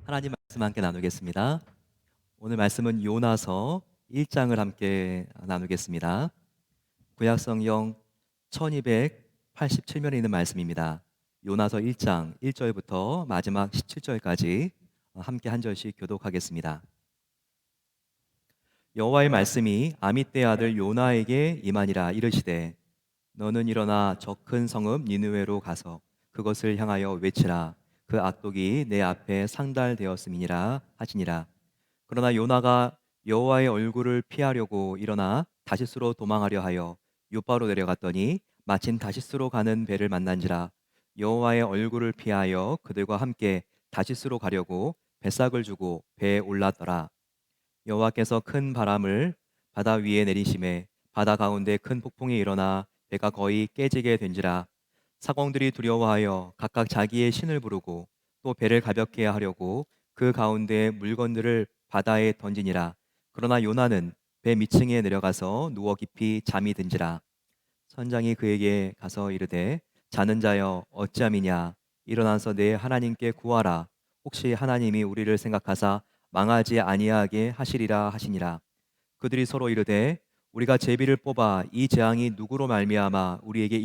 하나님 말씀 함께 나누겠습니다. 오늘 말씀은 요나서 1장을 함께 나누겠습니다. 구약성경 1287면에 있는 말씀입니다. 요나서 1장 1절부터 마지막 17절까지 함께 한 절씩 교독하겠습니다. 여호와의 말씀이 아미떼 아들 요나에게 임하니라. 이르시되 너는 일어나 저 큰 성읍 니느웨로 가서 그것을 향하여 외치라. 그 악독이 내 앞에 상달되었음이니라 하시니라. 그러나 요나가 여호와의 얼굴을 피하려고 일어나 다시스로 도망하려 하여 요바로 내려갔더니 마침 다시스로 가는 배를 만난지라. 여호와의 얼굴을 피하여 그들과 함께 다시스로 가려고 배삭을 주고 배에 올랐더라. 여호와께서 큰 바람을 바다 위에 내리심에 바다 가운데 큰 폭풍이 일어나 배가 거의 깨지게 된지라. 사공들이 두려워하여 각각 자기의 신을 부르고 또 배를 가볍게 하려고 그 가운데 물건들을 바다에 던지니라. 그러나 요나는 배 밑층에 내려가서 누워 깊이 잠이 든지라. 선장이 그에게 가서 이르되 자는 자여 어찌함이냐. 일어나서 내 하나님께 구하라. 혹시 하나님이 우리를 생각하사 망하지 아니하게 하시리라 하시니라. 그들이 서로 이르되 우리가 제비를 뽑아 이 재앙이 누구로 말미암아 우리에게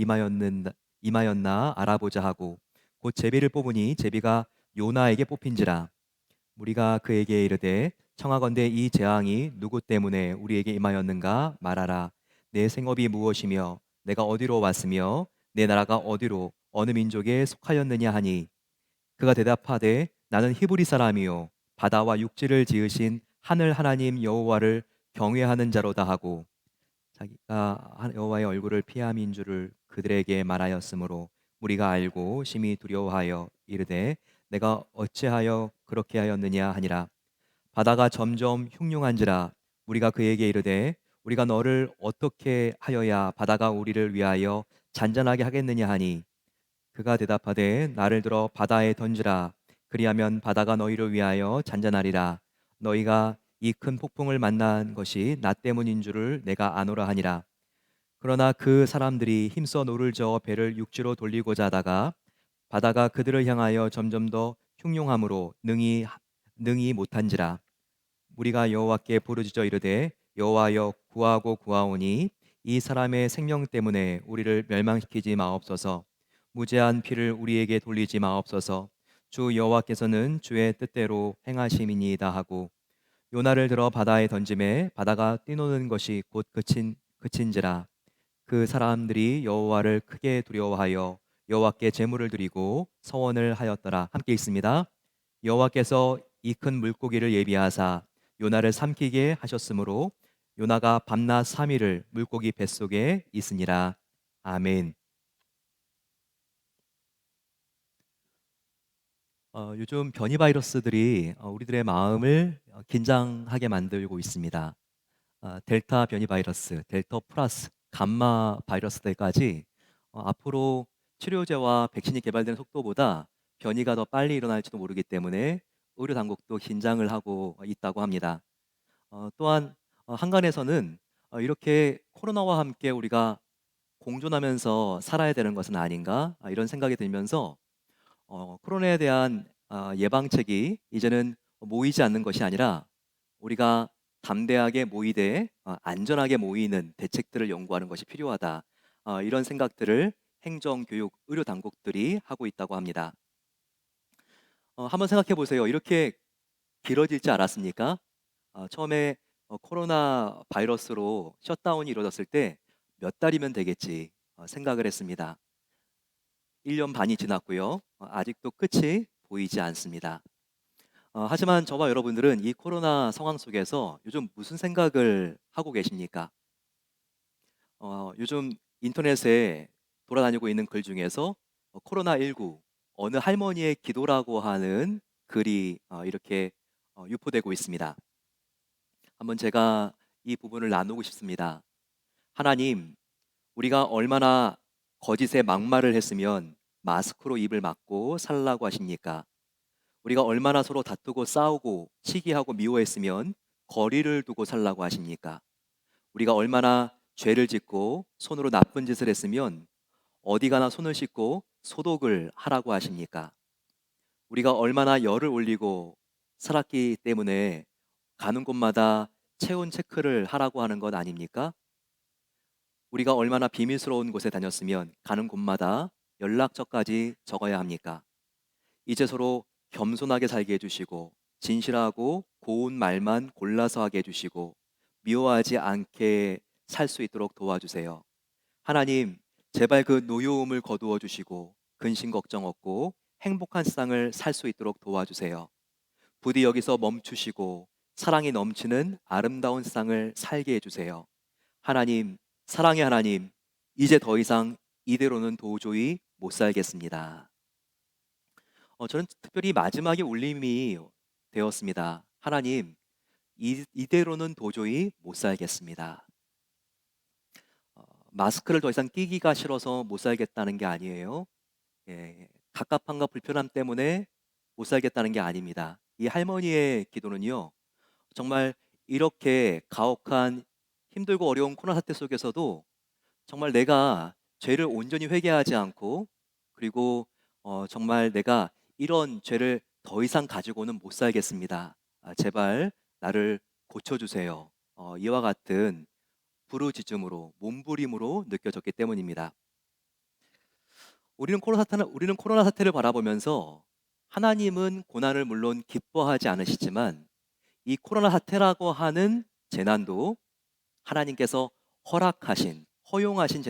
임하였나 알아보자 하고 곧 제비를 뽑으니 제비가 요나에게 뽑힌지라. 우리가 그에게 이르되 청하건대 이 재앙이 누구 때문에 우리에게 임하였는가 말하라. 내 생업이 무엇이며 내가 어디로 왔으며 내 나라가 어디로 어느 민족에 속하였느냐 하니 그가 대답하되 나는 히브리 사람이요 바다와 육지를 지으신 하늘 하나님 여호와를 경외하는 자로다 하고 자기가 여호와의 얼굴을 피함인 줄을 그들에게 말하였으므로 우리가 알고 심히 두려워하여 이르되 내가 어찌하여 그렇게 하였느냐 하니라. 바다가 점점 흉흉한지라. 우리가 그에게 이르되 우리가 너를 어떻게 하여야 바다가 우리를 위하여 잔잔하게 하겠느냐 하니 그가 대답하되 나를 들어 바다에 던지라. 그리하면 바다가 너희를 위하여 잔잔하리라. 너희가 이 큰 폭풍을 만난 것이 나 때문인 줄을 내가 아노라 하니라. 그러나 그 사람들이 힘써 노를 저어 배를 육지로 돌리고자 하다가 바다가 그들을 향하여 점점 더 흉흉함으로 능히 못한지라. 우리가 여호와께 부르짖어 이르되 여호와여 구하고 구하오니 이 사람의 생명 때문에 우리를 멸망시키지 마옵소서. 무죄한 피를 우리에게 돌리지 마옵소서. 주 여호와께서는 주의 뜻대로 행하심이니이다 하고 요나를 들어 바다에 던짐에 바다가 뛰노는 것이 곧 그친지라. 그 사람들이 여호와를 크게 두려워하여 여호와께 제물을 드리고 서원을 하였더라. 함께 읽습니다. 여호와께서 이 큰 물고기를 예비하사 요나를 삼키게 하셨으므로 요나가 밤낮 3일을 물고기 뱃속에 있으니라. 아멘. 요즘 변이 바이러스들이 우리들의 마음을 긴장하게 만들고 있습니다. 델타 변이 바이러스, 델타 플러스, 감마 바이러스들까지 앞으로 치료제와 백신이 개발되는 속도보다 변이가 더 빨리 일어날지도 모르기 때문에 의료 당국도 긴장을 하고 있다고 합니다. 또한 한간에서는 이렇게 코로나와 함께 우리가 공존하면서 살아야 되는 것은 아닌가 이런 생각이 들면서 코로나에 대한 예방책이 이제는 모이지 않는 것이 아니라 우리가 담대하게 모이되 안전하게 모이는 대책들을 연구하는 것이 필요하다. 이런 생각들을 행정, 교육, 의료 당국들이 하고 있다고 합니다. 한번 생각해 보세요. 이렇게 길어질 줄 알았습니까? 처음에 코로나 바이러스로 셧다운이 이루어졌을 때 몇 달이면 되겠지 생각을 했습니다. 1년 반이 지났고요. 아직도 끝이 보이지 않습니다. 하지만 저와 여러분들은 이 코로나 상황 속에서 요즘 무슨 생각을 하고 계십니까? 요즘 인터넷에 돌아다니고 있는 글 중에서 코로나19 어느 할머니의 기도라고 하는 글이 이렇게 유포되고 있습니다. 한번 제가 이 부분을 나누고 싶습니다. 하나님, 우리가 얼마나 거짓의 막말을 했으면 마스크로 입을 막고 살라고 하십니까? 우리가 얼마나 서로 다투고 싸우고 시기하고 미워했으면 거리를 두고 살라고 하십니까? 우리가 얼마나 죄를 짓고 손으로 나쁜 짓을 했으면 어디 가나 손을 씻고 소독을 하라고 하십니까? 우리가 얼마나 열을 올리고 살았기 때문에 가는 곳마다 체온 체크를 하라고 하는 것 아닙니까? 우리가 얼마나 비밀스러운 곳에 다녔으면 가는 곳마다 연락처까지 적어야 합니까? 이제 서로 겸손하게 살게 해주시고 진실하고 고운 말만 골라서 하게 해주시고 미워하지 않게 살 수 있도록 도와주세요. 하나님, 제발 그 노여움을 거두어 주시고 근심 걱정 없고 행복한 세상을 살 수 있도록 도와주세요. 부디 여기서 멈추시고 사랑이 넘치는 아름다운 세상을 살게 해주세요. 하나님, 사랑의 하나님, 이제 더 이상 이대로는 도저히 못 살겠습니다. 저는 특별히 마지막에 울림이 되었습니다. 하나님, 이대로는 도저히 못 살겠습니다. 마스크를 더 이상 끼기가 싫어서 못 살겠다는 게 아니에요. 예, 갑갑함과 불편함 때문에 못 살겠다는 게 아닙니다. 이 할머니의 기도는요, 정말 이렇게 가혹한 힘들고 어려운 코로나 사태 속에서도 정말 내가 죄를 온전히 회개하지 않고 그리고 정말 내가 이런 죄를 더 이상 가지고는 못 살겠습니다. 제발 나를 고쳐주세요. 이와 같은 부르짖음으로 몸부림으로 느껴졌기 때문입니다. 우리는 코로나 사태를 바라보면서 하나님은 고난을 물론 기뻐하지 않으시지만 이 코로나 사태라고 하는 재난도 하나님께서 허용하신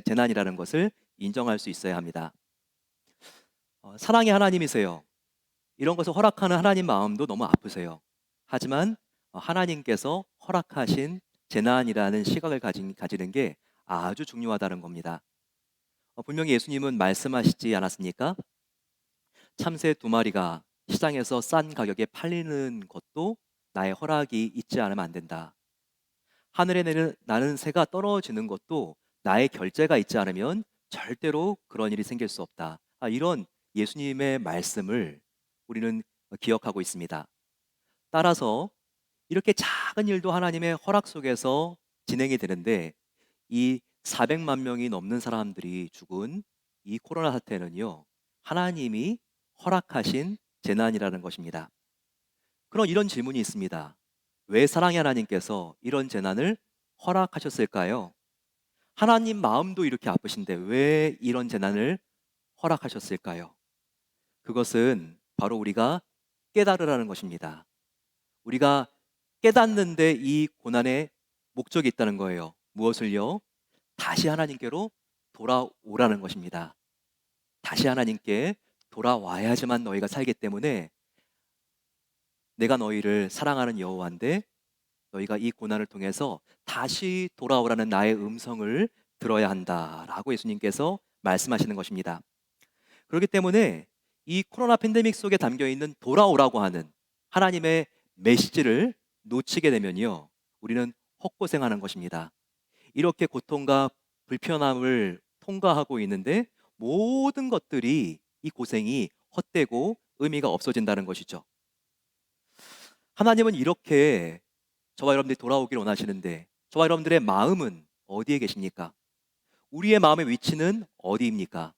재난이라는 것을 인정할 수 있어야 합니다. 사랑의 하나님이세요. 이런 것을 허락하는 하나님 마음도 너무 아프세요. 하지만 하나님께서 허락하신 재난이라는 시각을 가지는 게 아주 중요하다는 겁니다. 분명히 예수님은 말씀하시지 않았습니까? 참새 두 마리가 시장에서 싼 가격에 팔리는 것도 나의 허락이 있지 않으면 안 된다. 하늘에 나는 새가 떨어지는 것도 나의 결재가 있지 않으면 절대로 그런 일이 생길 수 없다. 이런 예수님의 말씀을 우리는 기억하고 있습니다. 따라서 이렇게 작은 일도 하나님의 허락 속에서 진행이 되는데 이 400만 명이 넘는 사람들이 죽은 이 코로나 사태는요, 하나님이 허락하신 재난이라는 것입니다. 그럼 이런 질문이 있습니다. 왜 사랑의 하나님께서 이런 재난을 허락하셨을까요? 하나님 마음도 이렇게 아프신데 왜 이런 재난을 허락하셨을까요? 그것은 바로 우리가 깨달으라는 것입니다. 우리가 깨닫는데 이 고난의 목적이 있다는 거예요. 무엇을요? 다시 하나님께로 돌아오라는 것입니다. 다시 하나님께 돌아와야지만 너희가 살기 때문에 내가 너희를 사랑하는 여호와인데 너희가 이 고난을 통해서 다시 돌아오라는 나의 음성을 들어야 한다라고 예수님께서 말씀하시는 것입니다. 그렇기 때문에 이 코로나 팬데믹 속에 담겨 있는 돌아오라고 하는 하나님의 메시지를 놓치게 되면요, 우리는 헛고생하는 것입니다. 이렇게 고통과 불편함을 통과하고 있는데 모든 것들이 이 고생이 헛되고 의미가 없어진다는 것이죠. 하나님은 이렇게 저와 여러분들이 돌아오기를 원하시는데 저와 여러분들의 마음은 어디에 계십니까? 우리의 마음의 위치는 어디입니까?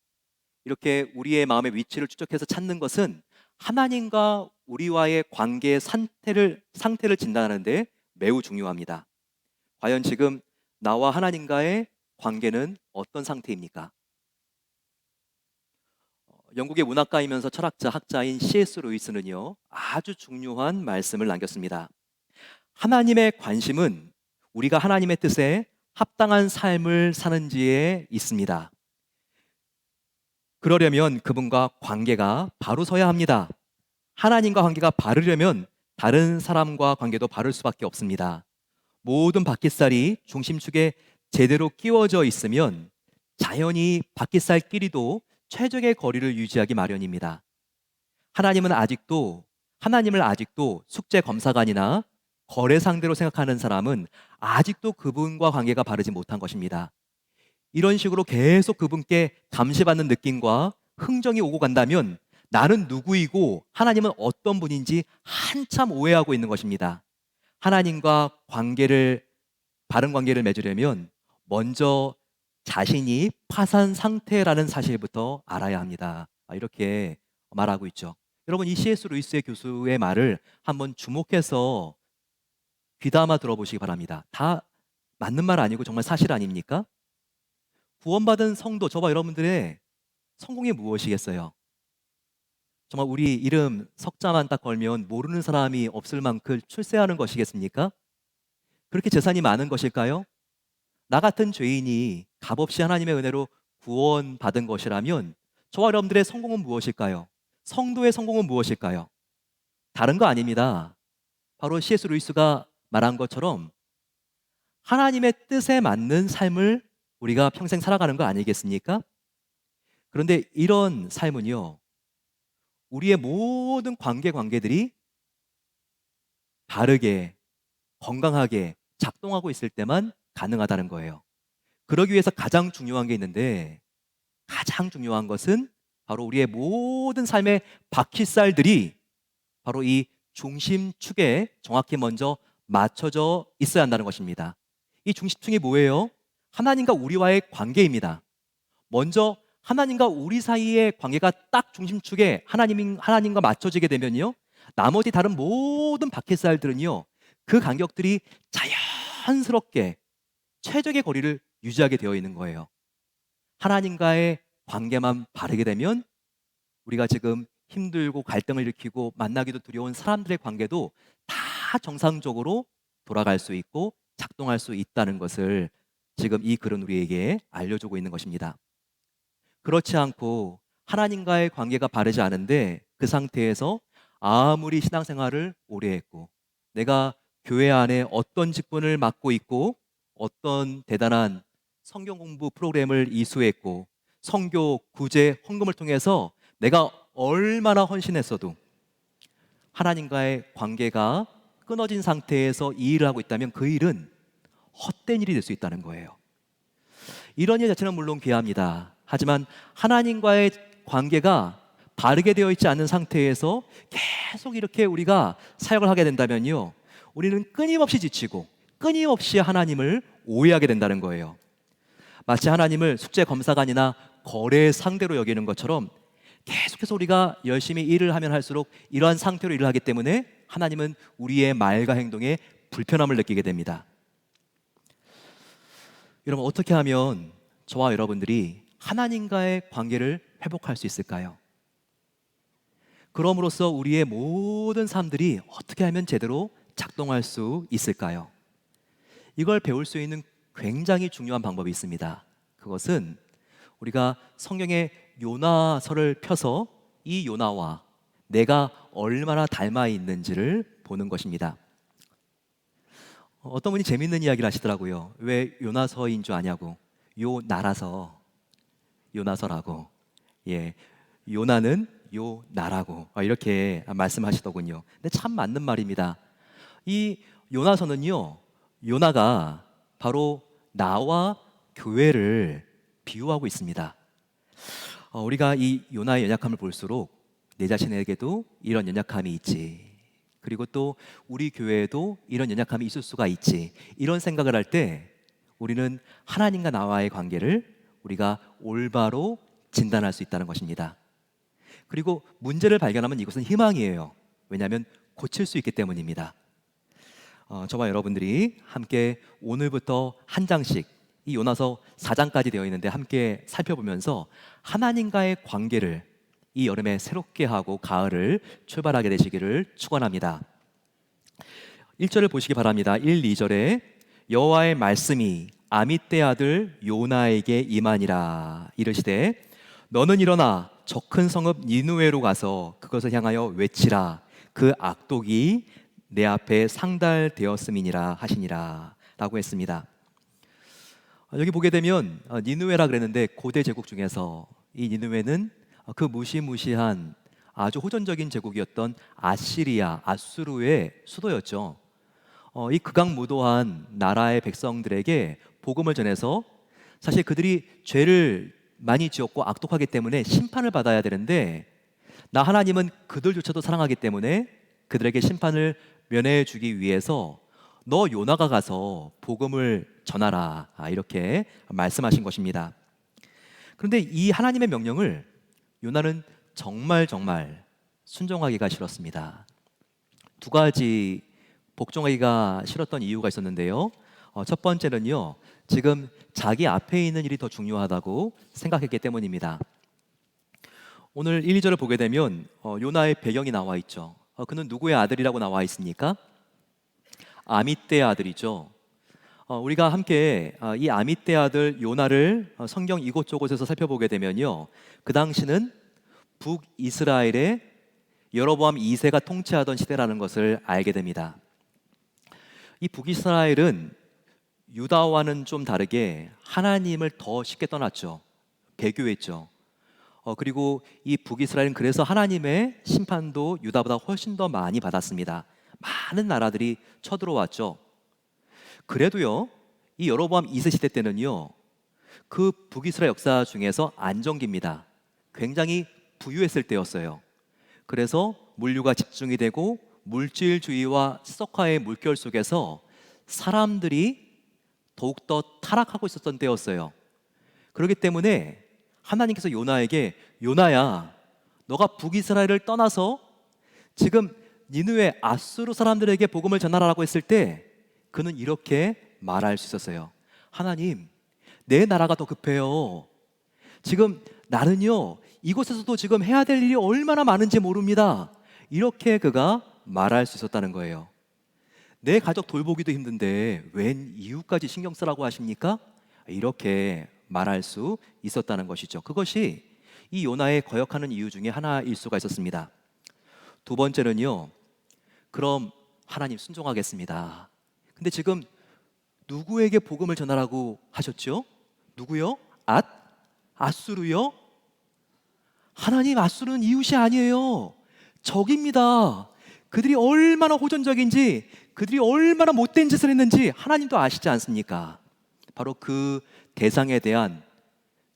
이렇게 우리의 마음의 위치를 추적해서 찾는 것은 하나님과 우리와의 관계의 상태를 진단하는데 매우 중요합니다. 과연 지금 나와 하나님과의 관계는 어떤 상태입니까? 영국의 문학가이면서 철학자, 학자인 C.S. 루이스는요, 아주 중요한 말씀을 남겼습니다. 하나님의 관심은 우리가 하나님의 뜻에 합당한 삶을 사는지에 있습니다. 그러려면 그분과 관계가 바로 서야 합니다. 하나님과 관계가 바르려면 다른 사람과 관계도 바를 수밖에 없습니다. 모든 바퀴살이 중심축에 제대로 끼워져 있으면 자연히 바퀴살끼리도 최적의 거리를 유지하기 마련입니다. 하나님을 아직도 숙제 검사관이나 거래 상대로 생각하는 사람은 아직도 그분과 관계가 바르지 못한 것입니다. 이런 식으로 계속 그분께 감시받는 느낌과 흥정이 오고 간다면 나는 누구이고 하나님은 어떤 분인지 한참 오해하고 있는 것입니다. 하나님과 바른 관계를 맺으려면 먼저 자신이 파산 상태라는 사실부터 알아야 합니다. 이렇게 말하고 있죠. 여러분, 이 C.S. 루이스의 교수의 말을 한번 주목해서 귀담아 들어보시기 바랍니다. 다 맞는 말 아니고 정말 사실 아닙니까? 구원받은 성도, 저와 여러분들의 성공이 무엇이겠어요? 정말 우리 이름 석자만 딱 걸면 모르는 사람이 없을 만큼 출세하는 것이겠습니까? 그렇게 재산이 많은 것일까요? 나 같은 죄인이 값없이 하나님의 은혜로 구원받은 것이라면 저와 여러분들의 성공은 무엇일까요? 성도의 성공은 무엇일까요? 다른 거 아닙니다. 바로 C.S. 루이스가 말한 것처럼 하나님의 뜻에 맞는 삶을 우리가 평생 살아가는 거 아니겠습니까? 그런데 이런 삶은요, 우리의 모든 관계들이 바르게, 건강하게 작동하고 있을 때만 가능하다는 거예요. 그러기 위해서 가장 중요한 게 있는데, 가장 중요한 것은 바로 우리의 모든 삶의 바퀴살들이 바로 이 중심축에 정확히 먼저 맞춰져 있어야 한다는 것입니다. 이 중심축이 뭐예요? 하나님과 우리와의 관계입니다. 먼저 하나님과 우리 사이의 관계가 딱 중심축에 하나님과 맞춰지게 되면요, 나머지 다른 모든 바퀴살들은요, 그 간격들이 자연스럽게 최적의 거리를 유지하게 되어 있는 거예요. 하나님과의 관계만 바르게 되면 우리가 지금 힘들고 갈등을 일으키고 만나기도 두려운 사람들의 관계도 다 정상적으로 돌아갈 수 있고 작동할 수 있다는 것을 지금 이 글은 우리에게 알려주고 있는 것입니다. 그렇지 않고 하나님과의 관계가 바르지 않은데 그 상태에서 아무리 신앙생활을 오래 했고 내가 교회 안에 어떤 직분을 맡고 있고 어떤 대단한 성경 공부 프로그램을 이수했고 선교, 구제, 헌금을 통해서 내가 얼마나 헌신했어도 하나님과의 관계가 끊어진 상태에서 이 일을 하고 있다면 그 일은 헛된 일이 될 수 있다는 거예요. 이런 일 자체는 물론 귀합니다. 하지만 하나님과의 관계가 바르게 되어 있지 않은 상태에서 계속 이렇게 우리가 사역을 하게 된다면요, 우리는 끊임없이 지치고 끊임없이 하나님을 오해하게 된다는 거예요. 마치 하나님을 숙제 검사관이나 거래 상대로 여기는 것처럼 계속해서 우리가 열심히 일을 하면 할수록 이러한 상태로 일을 하기 때문에 하나님은 우리의 말과 행동에 불편함을 느끼게 됩니다. 여러분, 어떻게 하면 저와 여러분들이 하나님과의 관계를 회복할 수 있을까요? 그럼으로써 우리의 모든 삶들이 어떻게 하면 제대로 작동할 수 있을까요? 이걸 배울 수 있는 굉장히 중요한 방법이 있습니다. 그것은 우리가 성경의 요나서를 펴서 이 요나와 내가 얼마나 닮아 있는지를 보는 것입니다. 어떤 분이 재밌는 이야기를 하시더라고요. 왜 요나서인 줄 아냐고. 요나라서 요나서라고. 예, 요나는 요나라고 이렇게 말씀하시더군요. 근데 참 맞는 말입니다. 이 요나서는요, 요나가 바로 나와 교회를 비유하고 있습니다. 우리가 이 요나의 연약함을 볼수록 내 자신에게도 이런 연약함이 있지, 그리고 또 우리 교회에도 이런 연약함이 있을 수가 있지, 이런 생각을 할 때 우리는 하나님과 나와의 관계를 우리가 올바로 진단할 수 있다는 것입니다. 그리고 문제를 발견하면 이것은 희망이에요. 왜냐하면 고칠 수 있기 때문입니다. 저와 여러분들이 함께 오늘부터 한 장씩 이 요나서 4장까지 되어 있는데 함께 살펴보면서 하나님과의 관계를 이 여름에 새롭게 하고 가을을 출발하게 되시기를 축원합니다. 1절을 보시기 바랍니다. 1, 2절에 여호와의 말씀이 아미떼 아들 요나에게 임하니라. 이르시되 너는 일어나 저 큰 성읍 니느웨로 가서 그것을 향하여 외치라. 그 악독이 내 앞에 상달되었음이니라 하시니라 라고 했습니다. 여기 보게 되면 니느웨라 그랬는데 고대 제국 중에서 이 니느웨는 그 무시무시한 아주 호전적인 제국이었던 아시리아, 아수르의 수도였죠. 이 극악무도한 나라의 백성들에게 복음을 전해서 사실 그들이 죄를 많이 지었고 악독하기 때문에 심판을 받아야 되는데 나 하나님은 그들조차도 사랑하기 때문에 그들에게 심판을 면해 주기 위해서 너 요나가 가서 복음을 전하라 이렇게 말씀하신 것입니다. 그런데 이 하나님의 명령을 요나는 정말 순종하기가 싫었습니다. 두 가지 복종하기가 싫었던 이유가 있었는데요. 첫 번째는요, 지금 자기 앞에 있는 일이 더 중요하다고 생각했기 때문입니다. 오늘 1, 2절을 보게 되면 요나의 배경이 나와 있죠. 그는 누구의 아들이라고 나와 있습니까? 아미떼의 아들이죠. 우리가 함께 이 아미떼 아들 요나를 성경 이곳저곳에서 살펴보게 되면요, 그 당시는 북이스라엘의 여로보암 2세가 통치하던 시대라는 것을 알게 됩니다. 이 북이스라엘은 유다와는 좀 다르게 하나님을 더 쉽게 떠났죠. 배교했죠. 그리고 이 북이스라엘은 그래서 하나님의 심판도 유다보다 훨씬 더 많이 받았습니다. 많은 나라들이 쳐들어왔죠. 그래도요, 이 여로보암 2세 시대 때는요, 그 북이스라엘 역사 중에서 안정기입니다. 굉장히 부유했을 때였어요. 그래서 물류가 집중이 되고 물질주의와 시석화의 물결 속에서 사람들이 더욱더 타락하고 있었던 때였어요. 그렇기 때문에 하나님께서 요나에게, 요나야, 너가 북이스라엘을 떠나서 지금 니느웨 아수르 사람들에게 복음을 전하라고 했을 때 그는 이렇게 말할 수 있었어요. 하나님, 내 나라가 더 급해요. 지금 나는요, 이곳에서도 지금 해야 될 일이 얼마나 많은지 모릅니다. 이렇게 그가 말할 수 있었다는 거예요. 내 가족 돌보기도 힘든데 웬 이웃까지 신경 쓰라고 하십니까? 이렇게 말할 수 있었다는 것이죠. 그것이 이 요나의 거역하는 이유 중에 하나일 수가 있었습니다. 두 번째는요, 그럼 하나님 순종하겠습니다. 근데 지금 누구에게 복음을 전하라고 하셨죠? 누구요? 아수르요? 하나님, 아수르는 이웃이 아니에요. 적입니다. 그들이 얼마나 호전적인지, 그들이 얼마나 못된 짓을 했는지 하나님도 아시지 않습니까? 바로 그 대상에 대한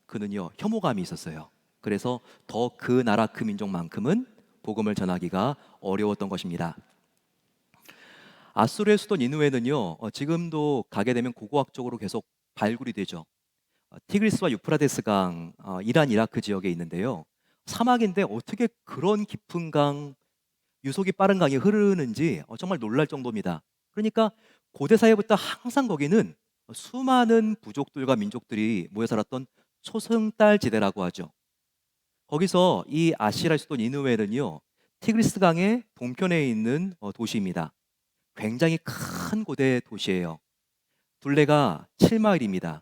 그는요, 혐오감이 있었어요. 그래서 더 그 나라 그 민족만큼은 복음을 전하기가 어려웠던 것입니다. 아수르의 수도 니느웨는요, 지금도 가게 되면 고고학적으로 계속 발굴이 되죠. 티그리스와 유프라데스 강, 이란 이라크 지역에 있는데요, 사막인데 어떻게 그런 깊은 강, 유속이 빠른 강이 흐르는지 정말 놀랄 정도입니다. 그러니까 고대 사회부터 항상 거기는 수많은 부족들과 민족들이 모여 살았던 초승달 지대라고 하죠. 거기서 이 아시라의 수도 니느웨는요, 티그리스 강의 동편에 있는 도시입니다. 굉장히 큰 고대 도시예요. 둘레가 7마일입니다.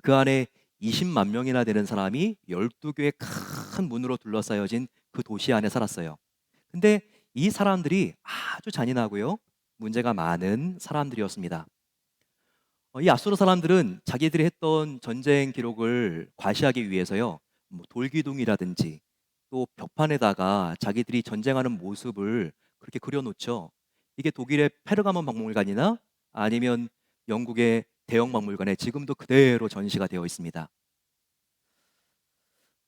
그 안에 20만 명이나 되는 사람이 12개의 큰 문으로 둘러싸여진 그 도시 안에 살았어요. 근데 이 사람들이 아주 잔인하고요, 문제가 많은 사람들이었습니다. 이 아수르 사람들은 자기들이 했던 전쟁 기록을 과시하기 위해서요, 뭐 돌기둥이라든지 또 벽판에다가 자기들이 전쟁하는 모습을 그렇게 그려놓죠. 이게 독일의 페르가몬 박물관이나 아니면 영국의 대형 박물관에 지금도 그대로 전시가 되어 있습니다.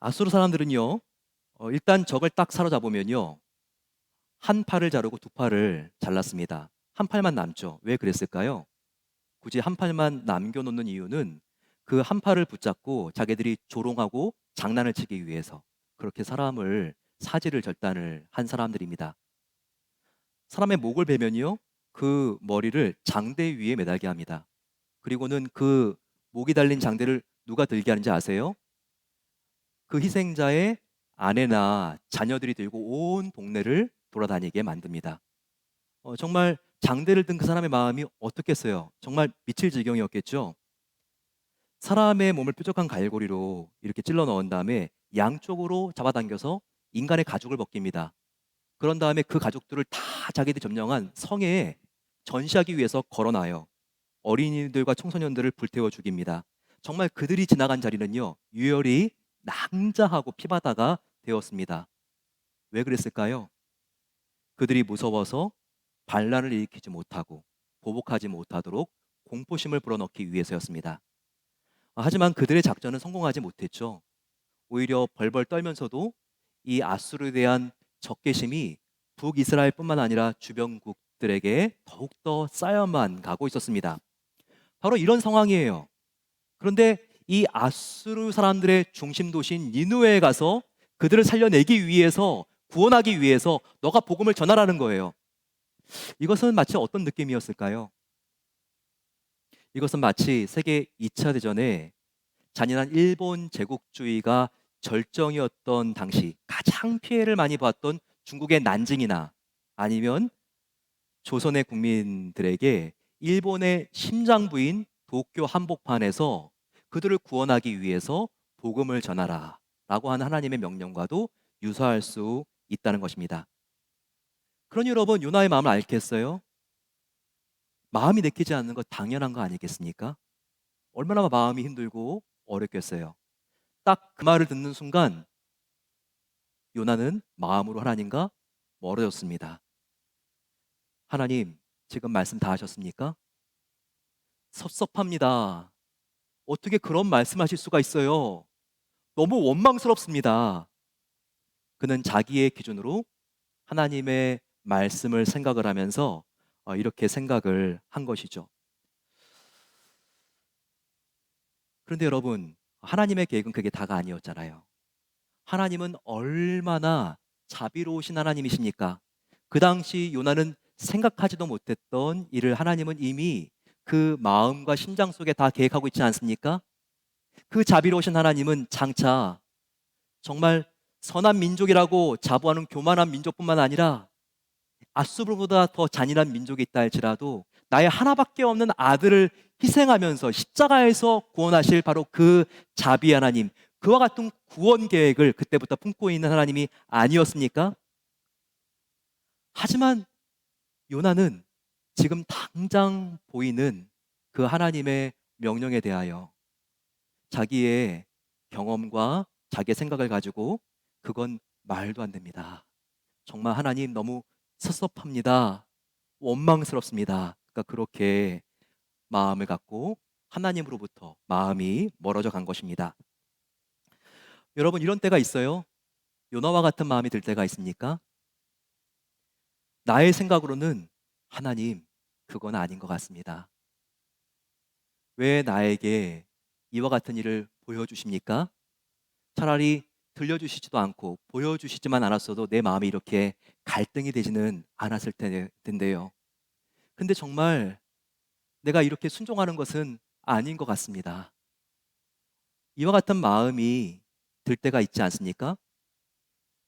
아수르 사람들은요, 일단 적을 딱 사로잡으면요, 한 팔을 자르고 두 팔을 잘랐습니다. 한 팔만 남죠. 왜 그랬을까요? 굳이 한 팔만 남겨놓는 이유는 그 한 팔을 붙잡고 자기들이 조롱하고 장난을 치기 위해서 그렇게 사람을 사지를 절단을 한 사람들입니다. 사람의 목을 베면요, 그 머리를 장대 위에 매달게 합니다. 그리고는 그 목이 달린 장대를 누가 들게 하는지 아세요? 그 희생자의 아내나 자녀들이 들고 온 동네를 돌아다니게 만듭니다. 정말 장대를 든 그 사람의 마음이 어떻겠어요? 정말 미칠 지경이었겠죠. 사람의 몸을 뾰족한 갈고리로 이렇게 찔러 넣은 다음에 양쪽으로 잡아당겨서 인간의 가죽을 벗깁니다. 그런 다음에 그 가족들을 다 자기들이 점령한 성에 전시하기 위해서 걸어놔요. 어린이들과 청소년들을 불태워 죽입니다. 정말 그들이 지나간 자리는요, 유혈이 낭자하고 피바다가 되었습니다. 왜 그랬을까요? 그들이 무서워서 반란을 일으키지 못하고 보복하지 못하도록 공포심을 불어넣기 위해서였습니다. 하지만 그들의 작전은 성공하지 못했죠. 오히려 벌벌 떨면서도 이 아수르에 대한 적개심이 북이스라엘뿐만 아니라 주변국들에게 더욱더 쌓여만 가고 있었습니다. 바로 이런 상황이에요. 그런데 이 아수르 사람들의 중심 도시인 니느웨에 가서 그들을 살려내기 위해서 구원하기 위해서 너가 복음을 전하라는 거예요. 이것은 마치 어떤 느낌이었을까요? 이것은 마치 세계 2차 대전에 잔인한 일본 제국주의가 절정이었던 당시 가장 피해를 많이 봤던 중국의 난징이나 아니면 조선의 국민들에게 일본의 심장부인 도쿄 한복판에서 그들을 구원하기 위해서 복음을 전하라 라고 하는 하나님의 명령과도 유사할 수 있다는 것입니다. 그러니 여러분, 요나의 마음을 알겠어요? 마음이 내키지 않는 것 당연한 거 아니겠습니까? 얼마나 마음이 힘들고 어렵겠어요. 딱 그 말을 듣는 순간 요나는 마음으로 하나님과 멀어졌습니다. 하나님, 지금 말씀 다 하셨습니까? 섭섭합니다. 어떻게 그런 말씀하실 수가 있어요? 너무 원망스럽습니다. 그는 자기의 기준으로 하나님의 말씀을 생각을 하면서 이렇게 생각을 한 것이죠. 그런데 여러분, 하나님의 계획은 그게 다가 아니었잖아요. 하나님은 얼마나 자비로우신 하나님이십니까? 그 당시 요나는 생각하지도 못했던 일을 하나님은 이미 그 마음과 심장 속에 다 계획하고 있지 않습니까? 그 자비로우신 하나님은 장차 정말 선한 민족이라고 자부하는 교만한 민족뿐만 아니라 앗수르보다 더 잔인한 민족이 있다 할지라도 나의 하나밖에 없는 아들을 희생하면서 십자가에서 구원하실 바로 그 자비 하나님, 그와 같은 구원 계획을 그때부터 품고 있는 하나님이 아니었습니까? 하지만 요나는 지금 당장 보이는 그 하나님의 명령에 대하여 자기의 경험과 자기의 생각을 가지고 그건 말도 안 됩니다. 정말 하나님 너무 섭섭합니다. 원망스럽습니다. 그러니까 그렇게 마음을 갖고 하나님으로부터 마음이 멀어져 간 것입니다. 여러분, 이런 때가 있어요. 요나와 같은 마음이 들 때가 있습니까? 나의 생각으로는 하나님, 그건 아닌 것 같습니다. 왜 나에게 이와 같은 일을 보여주십니까? 차라리 들려주시지도 않고 보여주시지만 않았어도 내 마음이 이렇게 갈등이 되지는 않았을 텐데요. 근데 정말 내가 이렇게 순종하는 것은 아닌 것 같습니다. 이와 같은 마음이 들 때가 있지 않습니까?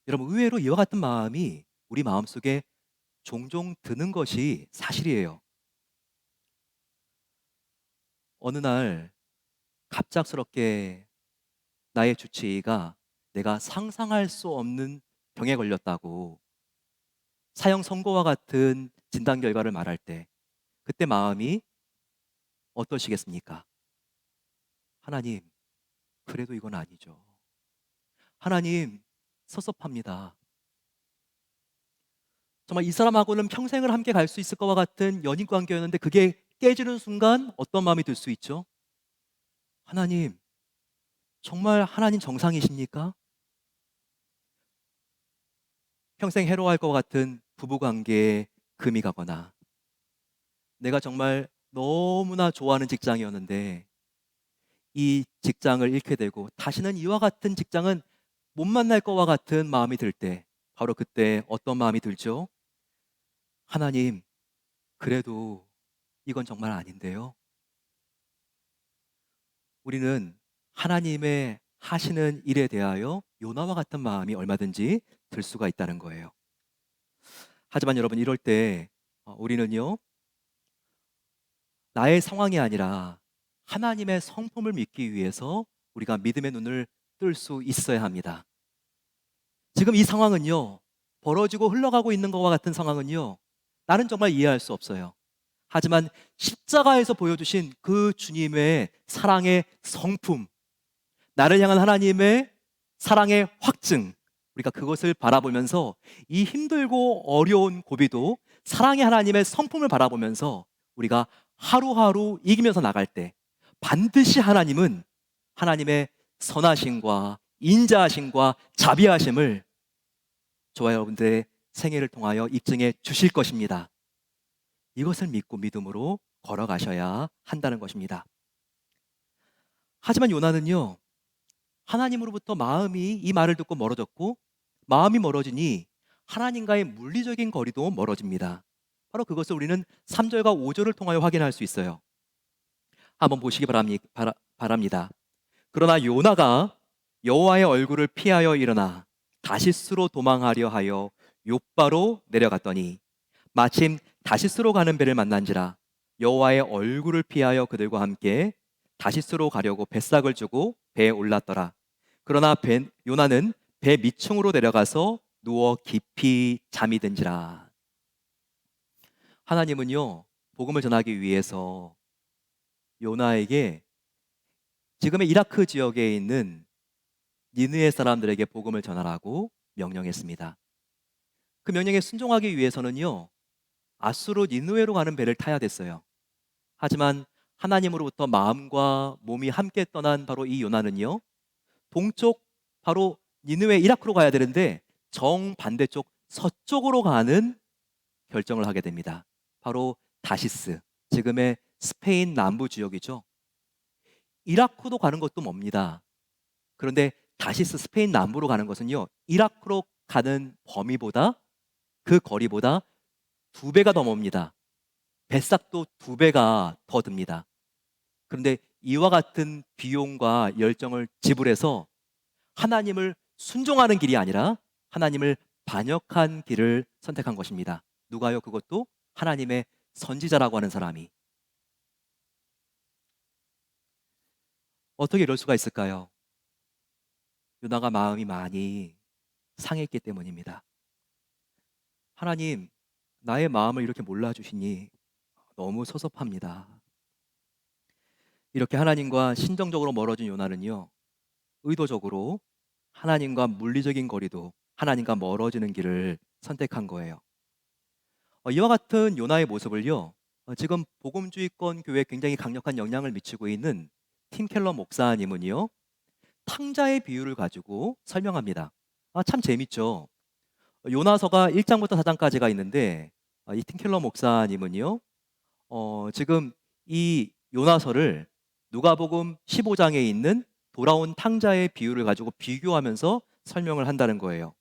여러분, 의외로 이와 같은 마음이 우리 마음속에 종종 드는 것이 사실이에요. 어느 날 갑작스럽게 나의 주치의가 내가 상상할 수 없는 병에 걸렸다고 사형 선고와 같은 진단 결과를 말할 때 그때 마음이 어떠시겠습니까? 하나님, 그래도 이건 아니죠. 하나님, 섭섭합니다. 정말 이 사람하고는 평생을 함께 갈 수 있을 것과 같은 연인 관계였는데 그게 깨지는 순간 어떤 마음이 들 수 있죠? 하나님, 정말 하나님 정상이십니까? 평생 해로할 것 같은 부부 관계에 금이 가거나 내가 정말 너무나 좋아하는 직장이었는데 이 직장을 잃게 되고 다시는 이와 같은 직장은 못 만날 것과 같은 마음이 들 때 바로 그때 어떤 마음이 들죠? 하나님, 그래도 이건 정말 아닌데요. 우리는 하나님의 하시는 일에 대하여 요나와 같은 마음이 얼마든지 들 수가 있다는 거예요. 하지만 여러분, 이럴 때 우리는요, 나의 상황이 아니라 하나님의 성품을 믿기 위해서 우리가 믿음의 눈을 뜰 수 있어야 합니다. 지금 이 상황은요, 벌어지고 흘러가고 있는 것과 같은 상황은요, 나는 정말 이해할 수 없어요. 하지만 십자가에서 보여주신 그 주님의 사랑의 성품, 나를 향한 하나님의 사랑의 확증, 우리가 그것을 바라보면서 이 힘들고 어려운 고비도 사랑의 하나님의 성품을 바라보면서 우리가 하루하루 이기면서 나갈 때 반드시 하나님은 하나님의 선하심과 인자하심과 자비하심을 저와 여러분들의 생애를 통하여 입증해 주실 것입니다. 이것을 믿고 믿음으로 걸어가셔야 한다는 것입니다. 하지만 요나는요, 하나님으로부터 마음이 이 말을 듣고 멀어졌고 마음이 멀어지니 하나님과의 물리적인 거리도 멀어집니다. 바로 그것을 우리는 3절과 5절을 통하여 확인할 수 있어요. 한번 보시기 바랍니다. 그러나 요나가 여호와의 얼굴을 피하여 일어나 다시스로 도망하려 하여 욥바로 내려갔더니 마침 다시스로 가는 배를 만난지라 여호와의 얼굴을 피하여 그들과 함께 다시스로 가려고 뱃삭을 주고 배에 올랐더라. 그러나 요나는 배 밑층으로 내려가서 누워 깊이 잠이 든지라. 하나님은요, 복음을 전하기 위해서 요나에게 지금의 이라크 지역에 있는 니느웨 사람들에게 복음을 전하라고 명령했습니다. 그 명령에 순종하기 위해서는요, 아수로 니느웨로 가는 배를 타야 됐어요. 하지만 하나님으로부터 마음과 몸이 함께 떠난 바로 이 요나는요, 동쪽 바로 니느웨 이라크로 가야 되는데 정반대쪽 서쪽으로 가는 결정을 하게 됩니다. 바로 다시스, 지금의 스페인 남부 지역이죠. 이라크도 가는 것도 멉니다. 그런데 다시스 스페인 남부로 가는 것은요, 이라크로 가는 범위보다, 그 거리보다 2배가 더 멉니다. 뱃삭도 2배가 더 듭니다. 그런데 이와 같은 비용과 열정을 지불해서 하나님을 순종하는 길이 아니라 하나님을 반역한 길을 선택한 것입니다. 누가요? 그것도 하나님의 선지자라고 하는 사람이. 어떻게 이럴 수가 있을까요? 요나가 마음이 많이 상했기 때문입니다. 하나님, 나의 마음을 이렇게 몰라주시니 너무 섭섭합니다. 이렇게 하나님과 신정적으로 멀어진 요나는요, 의도적으로 하나님과 물리적인 거리도 하나님과 멀어지는 길을 선택한 거예요. 이와 같은 요나의 모습을요, 지금 복음주의권 교회에 굉장히 강력한 영향을 미치고 있는 팀 켈러 목사님은요, 탕자의 비유를 가지고 설명합니다. 참 재밌죠. 요나서가 1장부터 4장까지가 있는데 이 팀 켈러 목사님은요, 지금 이 요나서를 누가복음 15장에 있는 돌아온 탕자의 비유를 가지고 비교하면서 설명을 한다는 거예요.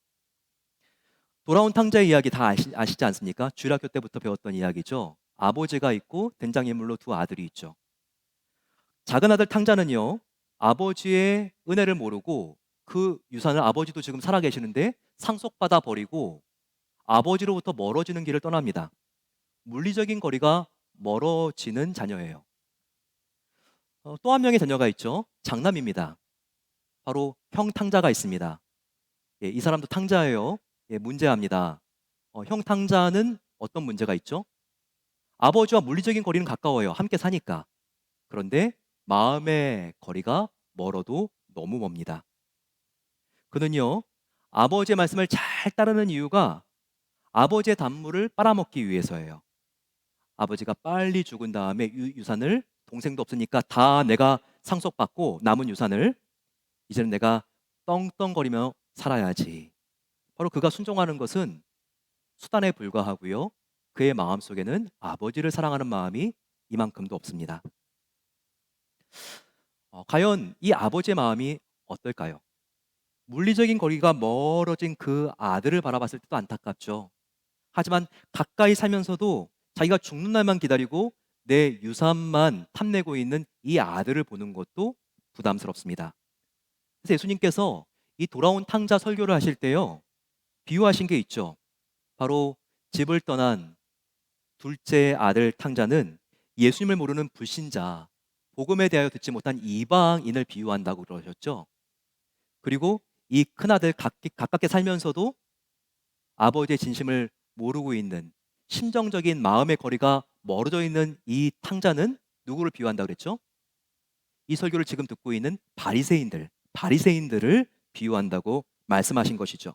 돌아온 탕자의 이야기 다 아시지 않습니까? 주일학교 때부터 배웠던 이야기죠. 아버지가 있고 등장인물로 2 아들이 있죠. 작은 아들 탕자는요, 아버지의 은혜를 모르고 그 유산을, 아버지도 지금 살아계시는데 상속받아 버리고 아버지로부터 멀어지는 길을 떠납니다. 물리적인 거리가 멀어지는 자녀예요. 또 한 명의 자녀가 있죠. 장남입니다. 바로 형 탕자가 있습니다. 이 사람도 탕자예요. 문제합니다. 형 탕자는 어떤 문제가 있죠? 아버지와 물리적인 거리는 가까워요. 함께 사니까. 그런데 마음의 거리가 멀어도 너무 멉니다. 그는요, 아버지의 말씀을 잘 따르는 이유가 아버지의 단물을 빨아먹기 위해서예요. 아버지가 빨리 죽은 다음에 유산을, 동생도 없으니까 다 내가 상속받고 남은 유산을 이제는 내가 떵떵거리며 살아야지. 바로 그가 순종하는 것은 수단에 불과하고요, 그의 마음속에는 아버지를 사랑하는 마음이 이만큼도 없습니다. 과연 이 아버지의 마음이 어떨까요? 물리적인 거리가 멀어진 그 아들을 바라봤을 때도 안타깝죠. 하지만 가까이 살면서도 자기가 죽는 날만 기다리고 내 유산만 탐내고 있는 이 아들을 보는 것도 부담스럽습니다. 그래서 예수님께서 이 돌아온 탕자 설교를 하실 때요, 비유하신 게 있죠. 바로 집을 떠난 둘째 아들 탕자는 예수님을 모르는 불신자, 복음에 대하여 듣지 못한 이방인을 비유한다고 그러셨죠. 그리고 이 큰아들 가깝게 살면서도 아버지의 진심을 모르고 있는, 심정적인 마음의 거리가 멀어져 있는 이 탕자는 누구를 비유한다고 그랬죠? 이 설교를 지금 듣고 있는 바리새인들을 비유한다고 말씀하신 것이죠.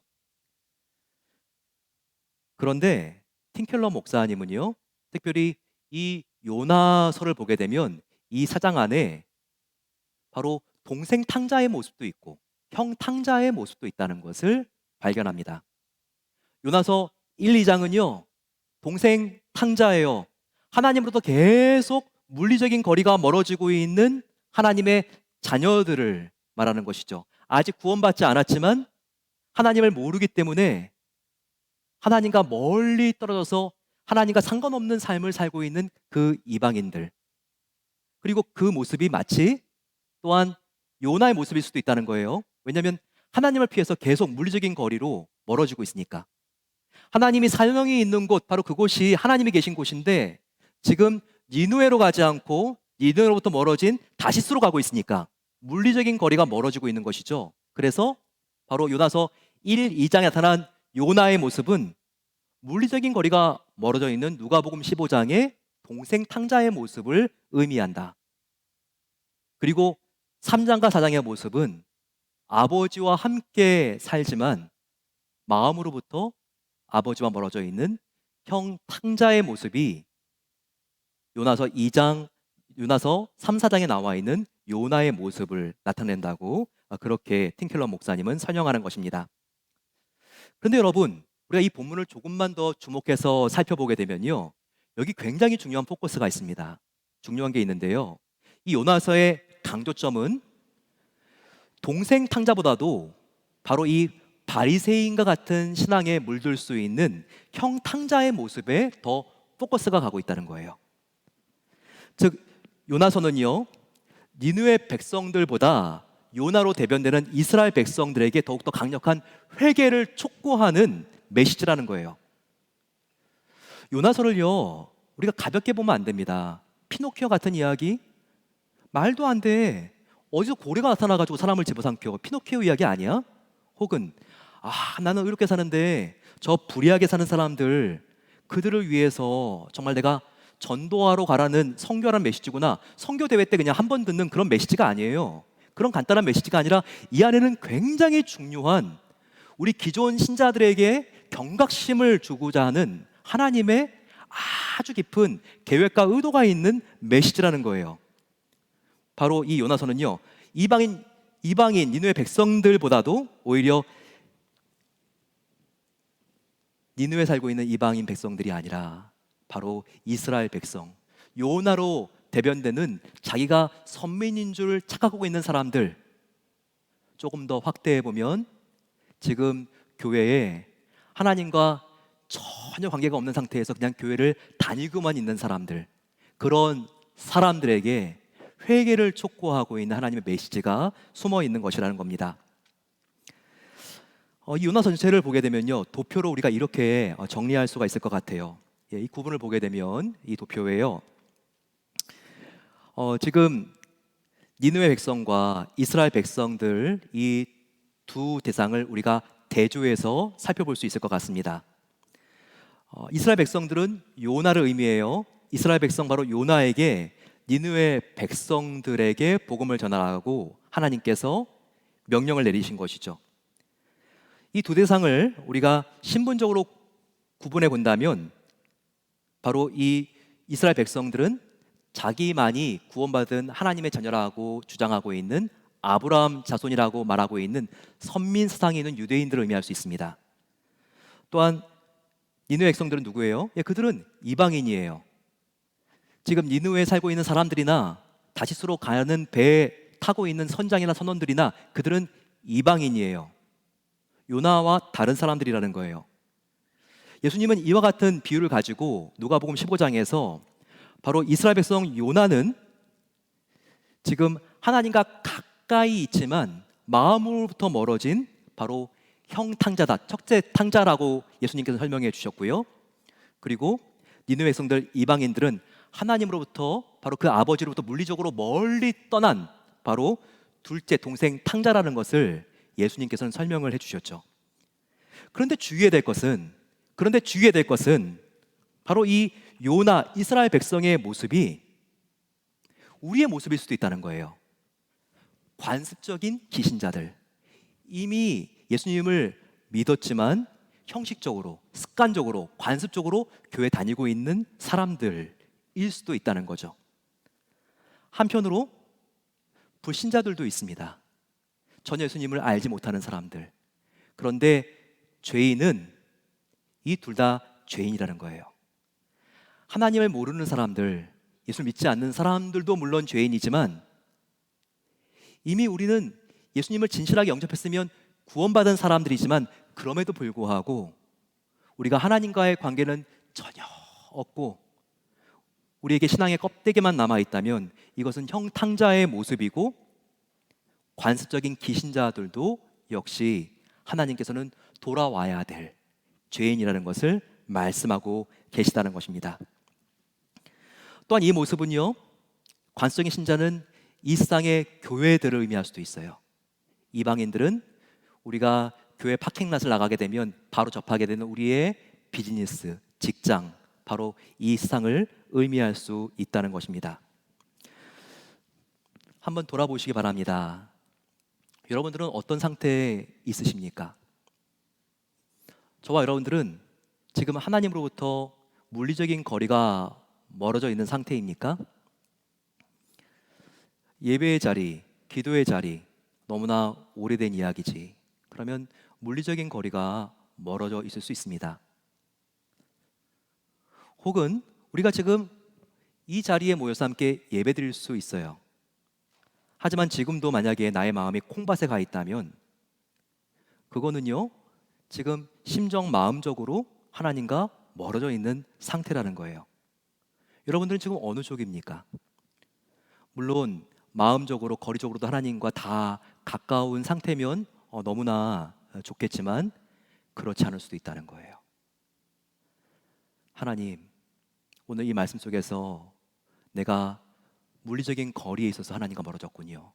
그런데 팀켈러 목사님은요, 특별히 이 요나서를 보게 되면 이 4장 안에 바로 동생 탕자의 모습도 있고 형 탕자의 모습도 있다는 것을 발견합니다. 요나서 1, 2장은요, 동생 탕자예요. 하나님으로부터 계속 물리적인 거리가 멀어지고 있는 하나님의 자녀들을 말하는 것이죠. 아직 구원받지 않았지만 하나님을 모르기 때문에 하나님과 멀리 떨어져서 하나님과 상관없는 삶을 살고 있는 그 이방인들, 그리고 그 모습이 마치 또한 요나의 모습일 수도 있다는 거예요. 왜냐하면 하나님을 피해서 계속 물리적인 거리로 멀어지고 있으니까. 하나님이 사명이 있는 곳, 바로 그곳이 하나님이 계신 곳인데 지금 니누에로 가지 않고 니누에로부터 멀어진 다시스로 가고 있으니까 물리적인 거리가 멀어지고 있는 것이죠. 그래서 바로 요나서 1, 2장에 나타난 요나의 모습은 물리적인 거리가 멀어져 있는 누가복음 15장의 동생 탕자의 모습을 의미한다. 그리고 3장과 4장의 모습은 아버지와 함께 살지만 마음으로부터 아버지와 멀어져 있는 형 탕자의 모습이 요나서 2장, 요나서 3, 4장에 나와 있는 요나의 모습을 나타낸다고 그렇게 틴켈러 목사님은 설명하는 것입니다. 그런데 여러분, 우리가 이 본문을 조금만 더 주목해서 살펴보게 되면요, 여기 굉장히 중요한 포커스가 있습니다. 중요한 게 있는데요, 이 요나서의 강조점은 동생 탕자보다도 바로 이 바리새인과 같은 신앙에 물들 수 있는 형 탕자의 모습에 더 포커스가 가고 있다는 거예요. 즉 요나서는요, 니느웨 백성들보다 요나로 대변되는 이스라엘 백성들에게 더욱더 강력한 회개를 촉구하는 메시지라는 거예요. 요나서를요, 우리가 가볍게 보면 안 됩니다. 피노키오 같은 이야기? 말도 안 돼. 어디서 고래가 나타나가지고 사람을 집어삼켜. 피노키오 이야기 아니야? 혹은 나는 이렇게 사는데 저 불의하게 사는 사람들, 그들을 위해서 정말 내가 전도하러 가라는 선교라는 메시지구나. 선교 대회 때 그냥 한 번 듣는 그런 메시지가 아니에요. 그런 간단한 메시지가 아니라 이 안에는 굉장히 중요한, 우리 기존 신자들에게 경각심을 주고자 하는 하나님의 아주 깊은 계획과 의도가 있는 메시지라는 거예요. 바로 이 요나서는요, 이방인 니느웨 백성들보다도 오히려 니느웨에 살고 있는 이방인 백성들이 아니라 바로 이스라엘 백성, 요나로 대변되는 자기가 선민인 줄 착각하고 있는 사람들, 조금 더 확대해 보면 지금 교회에 하나님과 전혀 관계가 없는 상태에서 그냥 교회를 다니고만 있는 사람들, 그런 사람들에게 회개를 촉구하고 있는 하나님의 메시지가 숨어 있는 것이라는 겁니다. 이 요나 전체를 보게 되면요, 도표로 우리가 이렇게 정리할 수가 있을 것 같아요. 이 구분을 보게 되면 이 도표에요, 지금 니느웨 백성과 이스라엘 백성들, 이 두 대상을 우리가 대조해서 살펴볼 수 있을 것 같습니다. 이스라엘 백성들은 요나를 의미해요. 이스라엘 백성, 바로 요나에게 니느웨 백성들에게 복음을 전하라고 하나님께서 명령을 내리신 것이죠. 이 두 대상을 우리가 신분적으로 구분해 본다면 바로 이 이스라엘 백성들은 자기만이 구원받은 하나님의 자녀라고 주장하고 있는 아브라함 자손이라고 말하고 있는 선민 사상이 있는 유대인들을 의미할 수 있습니다. 또한 니느웨 백성들은 누구예요? 그들은 이방인이에요. 지금 니느웨에 살고 있는 사람들이나 다시스로 가는 배에 타고 있는 선장이나 선원들이나 그들은 이방인이에요. 요나와 다른 사람들이라는 거예요. 예수님은 이와 같은 비유를 가지고 누가복음 15장에서 바로 이스라엘 백성 요나는 지금 하나님과 가까이 있지만 마음으로부터 멀어진 바로 형 탕자다, 첫째 탕자라고 예수님께서 설명해 주셨고요. 그리고 니느웨 백성들, 이방인들은 하나님으로부터, 바로 그 아버지로부터 물리적으로 멀리 떠난 바로 둘째 동생 탕자라는 것을 예수님께서는 설명을 해주셨죠. 그런데 주의해야 될 것은 바로 이 요나, 이스라엘 백성의 모습이 우리의 모습일 수도 있다는 거예요. 관습적인 기신자들, 이미 예수님을 믿었지만 형식적으로, 습관적으로, 관습적으로 교회 다니고 있는 사람들일 수도 있다는 거죠. 한편으로 불신자들도 있습니다. 전혀 예수님을 알지 못하는 사람들. 그런데 죄인은 이 둘 다 죄인이라는 거예요. 하나님을 모르는 사람들, 예수를 믿지 않는 사람들도 물론 죄인이지만 이미 우리는 예수님을 진실하게 영접했으면 구원받은 사람들이지만 그럼에도 불구하고 우리가 하나님과의 관계는 전혀 없고 우리에게 신앙의 껍데기만 남아있다면 이것은 형탕자의 모습이고 관습적인 기신자들도 역시 하나님께서는 돌아와야 될 죄인이라는 것을 말씀하고 계시다는 것입니다. 또한 이 모습은요, 관습적인 신자는 이 세상의 교회들을 의미할 수도 있어요. 이방인들은 우리가 교회 파킹랏을 나가게 되면 바로 접하게 되는 우리의 비즈니스, 직장, 바로 이 세상을 의미할 수 있다는 것입니다. 한번 돌아보시기 바랍니다. 여러분들은 어떤 상태에 있으십니까? 저와 여러분들은 지금 하나님으로부터 물리적인 거리가 멀어져 있는 상태입니까? 예배의 자리, 기도의 자리, 너무나 오래된 이야기지. 그러면 물리적인 거리가 멀어져 있을 수 있습니다. 혹은 우리가 지금 이 자리에 모여서 함께 예배드릴 수 있어요. 하지만 지금도 만약에 나의 마음이 콩밭에 가 있다면 그거는요, 지금 심정 마음적으로 하나님과 멀어져 있는 상태라는 거예요. 여러분들은 지금 어느 쪽입니까? 물론 마음적으로 거리적으로도 하나님과 다 가까운 상태면 너무나 좋겠지만 그렇지 않을 수도 있다는 거예요. 하나님, 오늘 이 말씀 속에서 내가 물리적인 거리에 있어서 하나님과 멀어졌군요.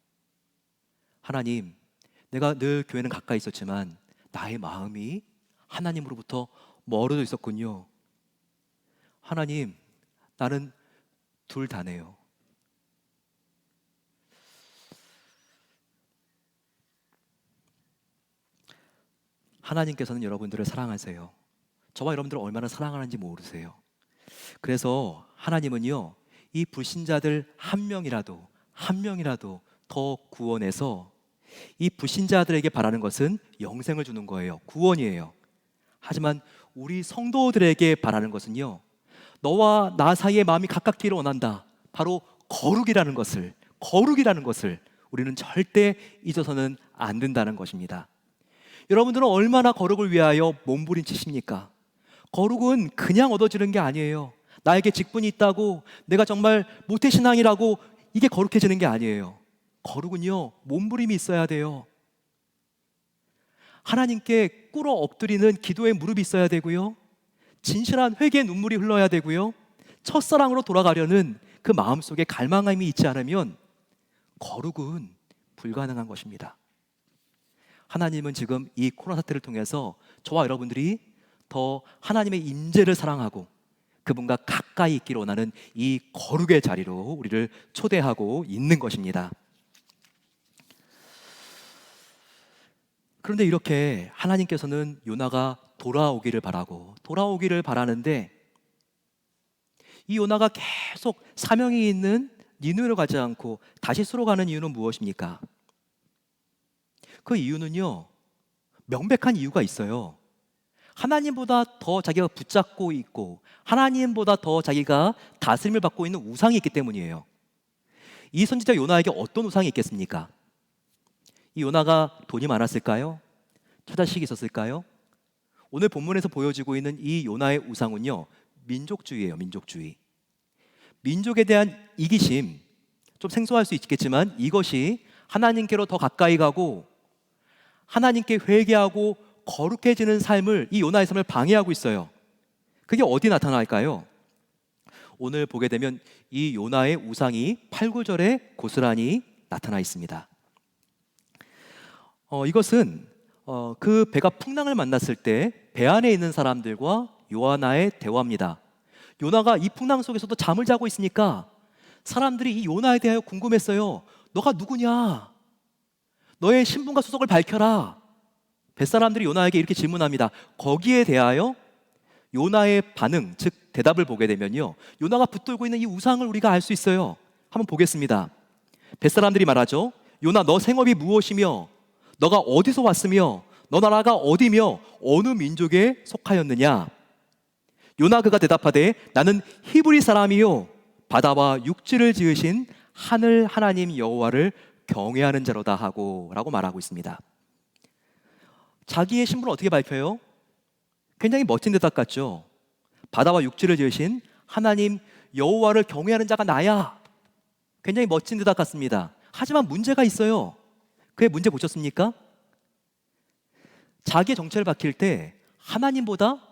하나님, 내가 늘 교회는 가까이 있었지만 나의 마음이 하나님으로부터 멀어져 있었군요. 하나님, 나는 둘 다네요. 하나님께서는 여러분들을 사랑하세요. 저와 여러분들을 얼마나 사랑하는지 모르세요. 그래서 하나님은요, 이 불신자들 한 명이라도 더 구원해서 이 불신자들에게 바라는 것은 영생을 주는 거예요. 구원이에요. 하지만 우리 성도들에게 바라는 것은요, 너와 나 사이의 마음이 가깝기를 원한다. 바로 거룩이라는 것을 우리는 절대 잊어서는 안 된다는 것입니다. 여러분들은 얼마나 거룩을 위하여 몸부림치십니까? 거룩은 그냥 얻어지는 게 아니에요. 나에게 직분이 있다고, 내가 정말 모태신앙이라고 이게 거룩해지는 게 아니에요. 거룩은요, 몸부림이 있어야 돼요. 하나님께 꿇어 엎드리는 기도의 무릎이 있어야 되고요, 진실한 회개의 눈물이 흘러야 되고요, 첫사랑으로 돌아가려는 그 마음속에 갈망함이 있지 않으면 거룩은 불가능한 것입니다. 하나님은 지금 이 코로나 사태를 통해서 저와 여러분들이 더 하나님의 임재를 사랑하고 그분과 가까이 있기를 원하는 이 거룩의 자리로 우리를 초대하고 있는 것입니다. 그런데 이렇게 하나님께서는 요나가 돌아오기를 바라는데 이 요나가 계속 사명이 있는 니느웨로 가지 않고 다시스로 가는 이유는 무엇입니까? 그 이유는요, 명백한 이유가 있어요. 하나님보다 더 자기가 붙잡고 있고 하나님보다 더 자기가 다스림을 받고 있는 우상이 있기 때문이에요. 이 선지자 요나에게 어떤 우상이 있겠습니까? 이 요나가 돈이 많았을까요? 처자식이 있었을까요? 오늘 본문에서 보여지고 있는 이 요나의 우상은요, 민족주의예요. 민족주의. 민족에 대한 이기심, 좀 생소할 수 있겠지만 이것이 하나님께로 더 가까이 가고 하나님께 회개하고 거룩해지는 삶을, 이 요나의 삶을 방해하고 있어요. 그게 어디 나타날까요? 오늘 보게 되면 이 요나의 우상이 8, 9절에 고스란히 나타나 있습니다. 이것은 그 배가 풍랑을 만났을 때 배 안에 있는 사람들과 요나의 대화입니다. 요나가 이 풍랑 속에서도 잠을 자고 있으니까 사람들이 이 요나에 대하여 궁금했어요. 너가 누구냐? 너의 신분과 소속을 밝혀라. 뱃사람들이 요나에게 이렇게 질문합니다. 거기에 대하여 요나의 반응, 즉 대답을 보게 되면요, 요나가 붙들고 있는 이 우상을 우리가 알 수 있어요. 한번 보겠습니다. 뱃사람들이 말하죠. 요나, 너 생업이 무엇이며 너가 어디서 왔으며 너 나라가 어디며 어느 민족에 속하였느냐? 요나 그가 대답하되 나는 히브리 사람이요 바다와 육지를 지으신 하늘 하나님 여호와를 경외하는 자로다 하고 라고 말하고 있습니다. 자기의 신분을 어떻게 밝혀요? 굉장히 멋진 대답 같죠? 바다와 육지를 지으신 하나님 여호와를 경외하는 자가 나야. 굉장히 멋진 대답 같습니다. 하지만 문제가 있어요. 그의 문제 보셨습니까? 자기의 정체를 밝힐 때 하나님보다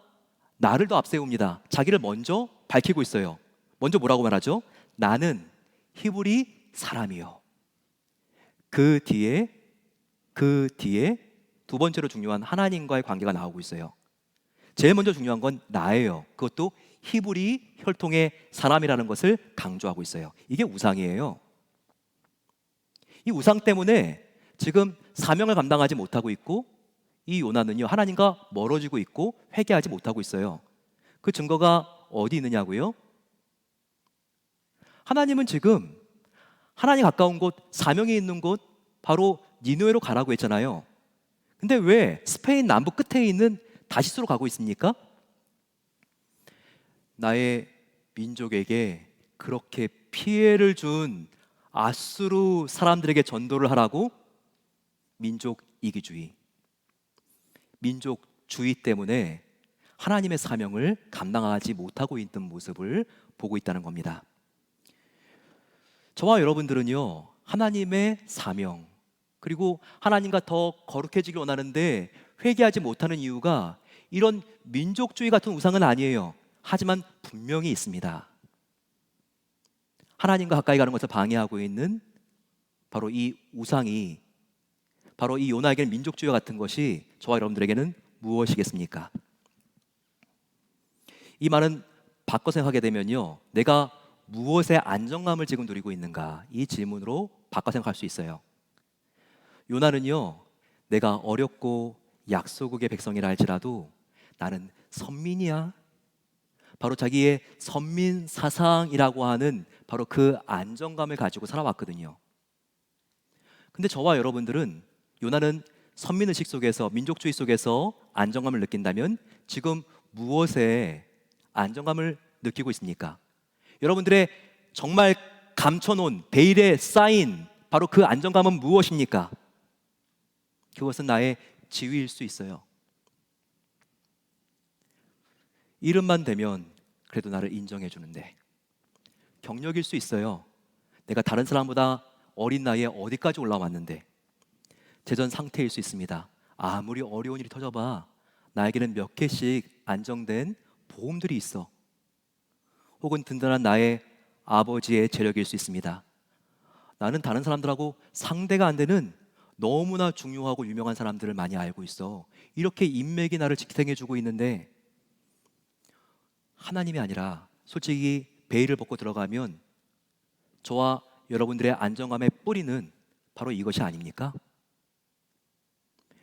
나를 더 앞세웁니다. 자기를 먼저 밝히고 있어요. 먼저 뭐라고 말하죠? 나는 히브리 사람이요. 그 뒤에 두 번째로 중요한 하나님과의 관계가 나오고 있어요. 제일 먼저 중요한 건 나예요. 그것도 히브리 혈통의 사람이라는 것을 강조하고 있어요. 이게 우상이에요. 이 우상 때문에 지금 사명을 감당하지 못하고 있고, 이 요나는요 하나님과 멀어지고 있고 회개하지 못하고 있어요. 그 증거가 어디 있느냐고요? 하나님은 지금 하나님 가까운 곳, 사명이 있는 곳, 바로 니느웨로 가라고 했잖아요. 근데 왜 스페인 남부 끝에 있는 다시스로 가고 있습니까? 나의 민족에게 그렇게 피해를 준 아수르 사람들에게 전도를 하라고? 민족 이기주의, 민족주의 때문에 하나님의 사명을 감당하지 못하고 있는 모습을 보고 있다는 겁니다. 저와 여러분들은요 하나님의 사명, 그리고 하나님과 더 거룩해지길 원하는데 회개하지 못하는 이유가 이런 민족주의 같은 우상은 아니에요. 하지만 분명히 있습니다. 하나님과 가까이 가는 것을 방해하고 있는 바로 이 우상이, 바로 이 요나에게는 민족주의와 같은 것이 저와 여러분들에게는 무엇이겠습니까? 이 말은 바꿔 생각하게 되면요, 내가 무엇의 안정감을 지금 누리고 있는가, 이 질문으로 바꿔 생각할 수 있어요. 요나는요, 내가 어렵고 약소국의 백성이라 할지라도 나는 선민이야, 바로 자기의 선민 사상이라고 하는 바로 그 안정감을 가지고 살아왔거든요. 근데 저와 여러분들은, 요나는 선민의식 속에서, 민족주의 속에서 안정감을 느낀다면 지금 무엇에 안정감을 느끼고 있습니까? 여러분들의 정말 감춰놓은 베일에 쌓인 바로 그 안정감은 무엇입니까? 그것은 나의 지위일 수 있어요. 이름만 대면 그래도 나를 인정해 주는데, 경력일 수 있어요. 내가 다른 사람보다 어린 나이에 어디까지 올라왔는데, 재정 상태일 수 있습니다. 아무리 어려운 일이 터져봐 나에게는 몇 개씩 안정된 보험들이 있어. 혹은 든든한 나의 아버지의 재력일 수 있습니다. 나는 다른 사람들하고 상대가 안 되는 너무나 중요하고 유명한 사람들을 많이 알고 있어. 이렇게 인맥이 나를 지탱해주고 있는데, 하나님이 아니라 솔직히 베일을 벗고 들어가면 저와 여러분들의 안정감의 뿌리는 바로 이것이 아닙니까?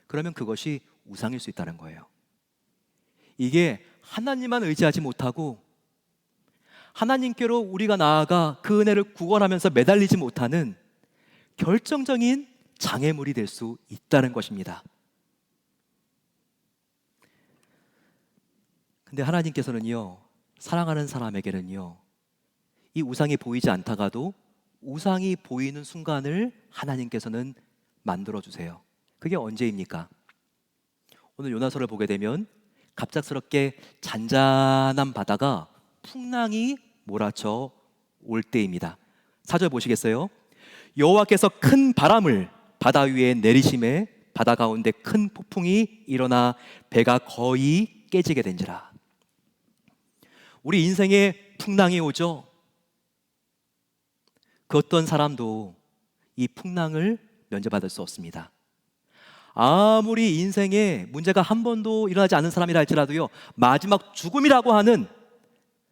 그러면 그것이 우상일 수 있다는 거예요. 이게 하나님만 의지하지 못하고 하나님께로 우리가 나아가 그 은혜를 구원하면서 매달리지 못하는 결정적인 장애물이 될 수 있다는 것입니다. 근데 하나님께서는요, 사랑하는 사람에게는요, 이 우상이 보이지 않다가도 우상이 보이는 순간을 하나님께서는 만들어주세요. 그게 언제입니까? 오늘 요나서를 보게 되면 갑작스럽게 잔잔한 바다가 풍랑이 몰아쳐 올 때입니다. 4절 보시겠어요? 여호와께서 큰 바람을 바다 위에 내리심에 바다 가운데 큰 폭풍이 일어나 배가 거의 깨지게 된지라. 우리 인생에 풍랑이 오죠. 그 어떤 사람도 이 풍랑을 면제받을 수 없습니다. 아무리 인생에 문제가 한 번도 일어나지 않은 사람이라 할지라도요, 마지막 죽음이라고 하는,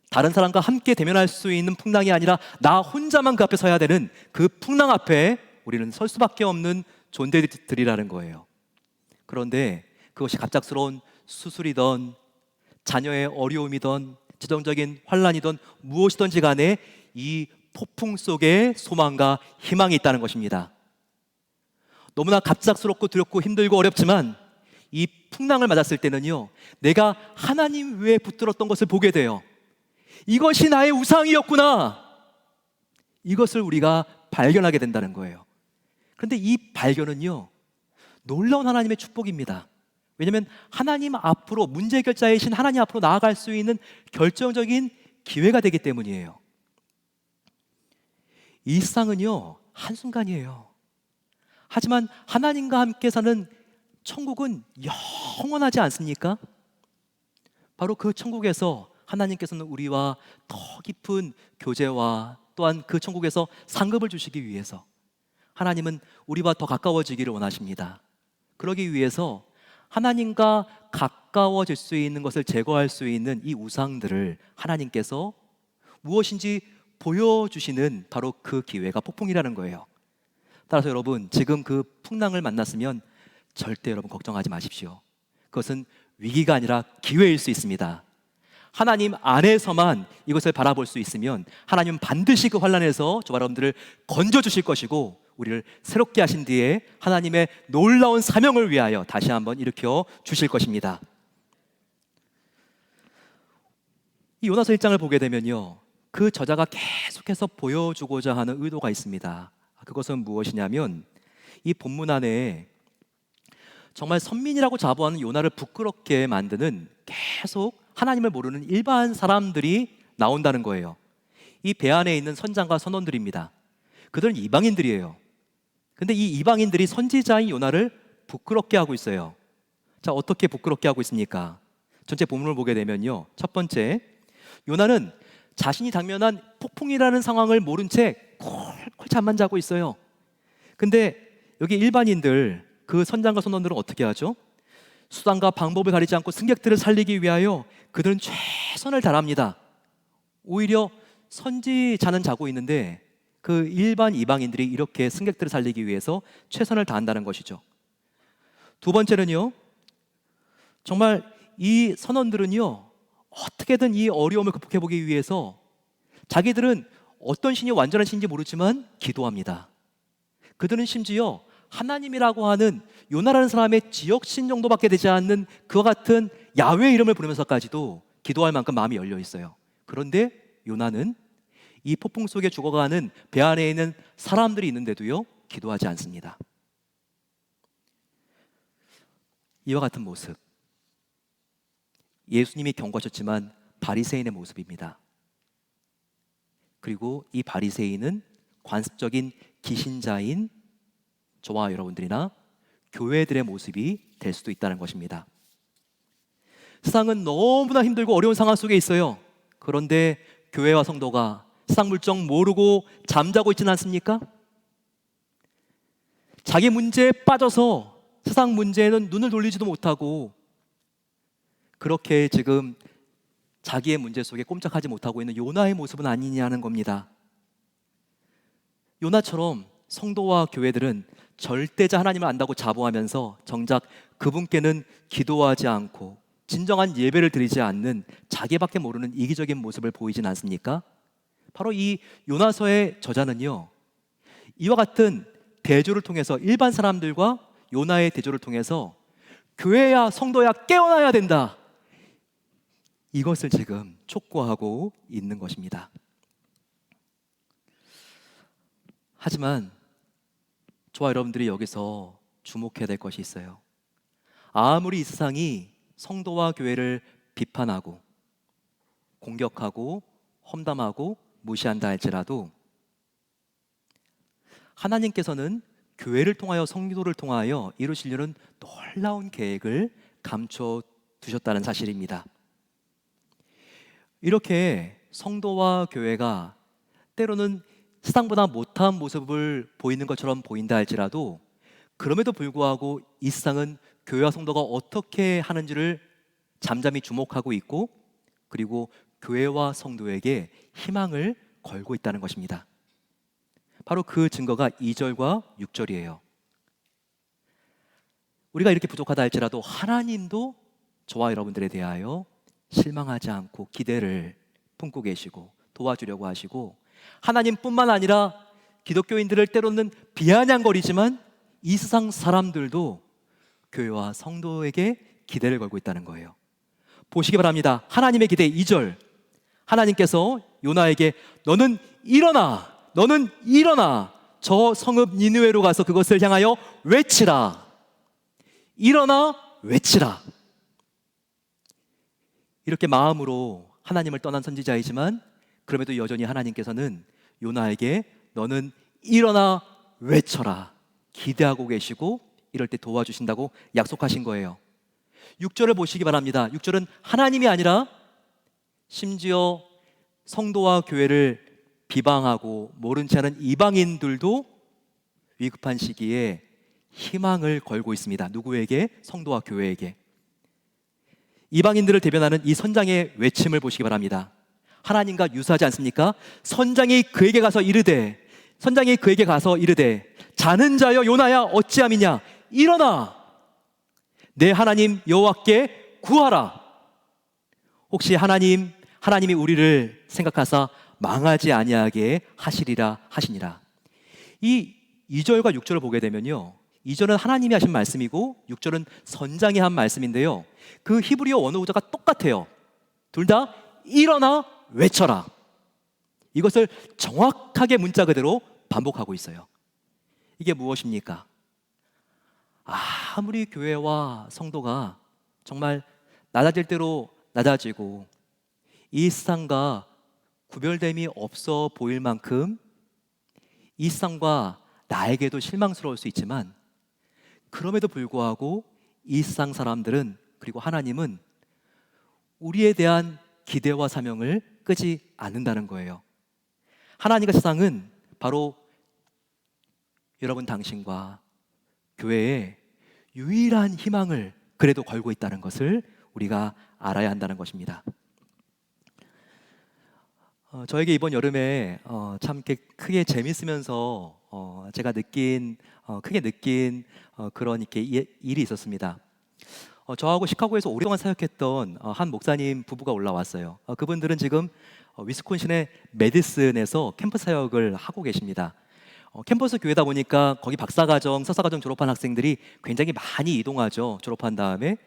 다른 사람과 함께 대면할 수 있는 풍랑이 아니라 나 혼자만 그 앞에 서야 되는 그 풍랑 앞에 우리는 설 수밖에 없는 존재들이라는 거예요. 그런데 그것이 갑작스러운 수술이든 자녀의 어려움이든 재정적인 환란이든 무엇이든지 간에 이 폭풍 속에 소망과 희망이 있다는 것입니다. 너무나 갑작스럽고 두렵고 힘들고 어렵지만 이 풍랑을 맞았을 때는요, 내가 하나님 위에 붙들었던 것을 보게 돼요. 이것이 나의 우상이었구나, 이것을 우리가 발견하게 된다는 거예요. 그런데 이 발견은요, 놀라운 하나님의 축복입니다. 왜냐하면 하나님 앞으로, 문제 해결자이신 하나님 앞으로 나아갈 수 있는 결정적인 기회가 되기 때문이에요. 이 세상은요, 한순간이에요. 하지만 하나님과 함께 사는 천국은 영원하지 않습니까? 바로 그 천국에서 하나님께서는 우리와 더 깊은 교제와 또한 그 천국에서 상급을 주시기 위해서 하나님은 우리와 더 가까워지기를 원하십니다. 그러기 위해서 하나님과 가까워질 수 있는 것을 제거할 수 있는 이 우상들을 하나님께서 무엇인지 보여주시는 바로 그 기회가 폭풍이라는 거예요. 따라서 여러분, 지금 그 풍랑을 만났으면 절대 여러분 걱정하지 마십시오. 그것은 위기가 아니라 기회일 수 있습니다. 하나님 안에서만 이것을 바라볼 수 있으면 하나님은 반드시 그 환난에서 저와 여러분들을 건져주실 것이고 우리를 새롭게 하신 뒤에 하나님의 놀라운 사명을 위하여 다시 한번 일으켜 주실 것입니다. 이 요나서 1장을 보게 되면요, 그 저자가 계속해서 보여주고자 하는 의도가 있습니다. 그것은 무엇이냐면 이 본문 안에 정말 선민이라고 자부하는 요나를 부끄럽게 만드는 계속 하나님을 모르는 일반 사람들이 나온다는 거예요. 이 배 안에 있는 선장과 선원들입니다. 그들은 이방인들이에요. 근데 이 이방인들이 선지자인 요나를 부끄럽게 하고 있어요. 자, 어떻게 부끄럽게 하고 있습니까? 전체 본문을 보게 되면요, 첫 번째, 요나는 자신이 당면한 폭풍이라는 상황을 모른 채 콜콜 잠만 자고 있어요. 근데 여기 일반인들, 그 선장과 선원들은 어떻게 하죠? 수단과 방법을 가리지 않고 승객들을 살리기 위하여 그들은 최선을 다합니다. 오히려 선지자는 자고 있는데 그 일반 이방인들이 이렇게 승객들을 살리기 위해서 최선을 다한다는 것이죠. 두 번째는요, 정말 이 선원들은요, 어떻게든 이 어려움을 극복해보기 위해서 자기들은 어떤 신이 완전한 신인지 모르지만 기도합니다. 그들은 심지어 하나님이라고 하는 요나라는 사람의 지역신 정도밖에 되지 않는 그와 같은 야훼 이름을 부르면서까지도 기도할 만큼 마음이 열려 있어요. 그런데 요나는 이 폭풍 속에 죽어가는 배 안에 있는 사람들이 있는데도요, 기도하지 않습니다. 이와 같은 모습, 예수님이 경고하셨지만 바리새인의 모습입니다. 그리고 이 바리새인은 관습적인 기신자인 저와 여러분들이나 교회들의 모습이 될 수도 있다는 것입니다. 세상은 너무나 힘들고 어려운 상황 속에 있어요. 그런데 교회와 성도가 세상 물정 모르고 잠자고 있지는 않습니까? 자기 문제에 빠져서 세상 문제에는 눈을 돌리지도 못하고 그렇게 지금 자기의 문제 속에 꼼짝하지 못하고 있는 요나의 모습은 아니냐는 겁니다. 요나처럼 성도와 교회들은 절대자 하나님을 안다고 자부하면서 정작 그분께는 기도하지 않고 진정한 예배를 드리지 않는 자기밖에 모르는 이기적인 모습을 보이진 않습니까? 바로 이 요나서의 저자는요, 이와 같은 대조를 통해서 일반 사람들과 요나의 대조를 통해서 교회야 성도야 깨어나야 된다, 이것을 지금 촉구하고 있는 것입니다. 하지만 저와 여러분들이 여기서 주목해야 될 것이 있어요. 아무리 이 세상이 성도와 교회를 비판하고 공격하고 험담하고 무시한다 할지라도 하나님께서는 교회를 통하여 성도를 통하여 이루시려는 놀라운 계획을 감춰 두셨다는 사실입니다. 이렇게 성도와 교회가 때로는 세상보다 못한 모습을 보이는 것처럼 보인다 할지라도 그럼에도 불구하고 이 세상은 교회와 성도가 어떻게 하는지를 잠잠히 주목하고 있고 그리고 교회와 성도에게 희망을 걸고 있다는 것입니다. 바로 그 증거가 2절과 6절이에요. 우리가 이렇게 부족하다 할지라도 하나님도 저와 여러분들에 대하여 실망하지 않고 기대를 품고 계시고 도와주려고 하시고, 하나님뿐만 아니라 기독교인들을 때로는 비아냥거리지만 이 세상 사람들도 교회와 성도에게 기대를 걸고 있다는 거예요. 보시기 바랍니다. 하나님의 기대 2절, 하나님께서 요나에게 너는 일어나, 너는 일어나 저 성읍 니느웨로 가서 그것을 향하여 외치라. 일어나 외치라. 이렇게 마음으로 하나님을 떠난 선지자이지만 그럼에도 여전히 하나님께서는 요나에게 너는 일어나 외쳐라 기대하고 계시고 이럴 때 도와주신다고 약속하신 거예요. 6절을 보시기 바랍니다. 6절은 하나님이 아니라 심지어 성도와 교회를 비방하고 모른 채 하는 이방인들도 위급한 시기에 희망을 걸고 있습니다. 누구에게? 성도와 교회에게. 이방인들을 대변하는 이 선장의 외침을 보시기 바랍니다. 하나님과 유사하지 않습니까? 선장이 그에게 가서 이르되 자는 자여 요나야 어찌함이냐 일어나 내 하나님 여호와께 구하라. 혹시 하나님이 우리를 생각하사 망하지 아니하게 하시리라 하시니라. 이 2절과 6절을 보게 되면요, 2절은 하나님이 하신 말씀이고 6절은 선장이 한 말씀인데요, 그 히브리어 원어 구조가 똑같아요. 둘 다 일어나 외쳐라. 이것을 정확하게 문자 그대로 반복하고 있어요. 이게 무엇입니까? 아무리 교회와 성도가 정말 낮아질 대로 낮아지고 이 세상과 구별됨이 없어 보일 만큼 이 세상과 나에게도 실망스러울 수 있지만 그럼에도 불구하고 이 세상 사람들은, 그리고 하나님은 우리에 대한 기대와 사명을 끄지 않는다는 거예요. 하나님과 세상은 바로 여러분 당신과 교회의 유일한 희망을 그래도 걸고 있다는 것을 우리가 알아야 한다는 것입니다. 저에게 이번 여름에 참 크게 재밌으면서 제가 크게 느낀 그런 일이 있었습니다. 저하고 시카고에서 오랫동안 사역했던 한 목사님 부부가 올라왔어요. 그분들은 지금 위스콘신의 메디슨에서 캠프 사역을 하고 계십니다. 캠퍼스 교회다 보니까 거기 박사과정, 석사과정 졸업한 학생들이 굉장히 많이 이동하죠. 졸업한 다음에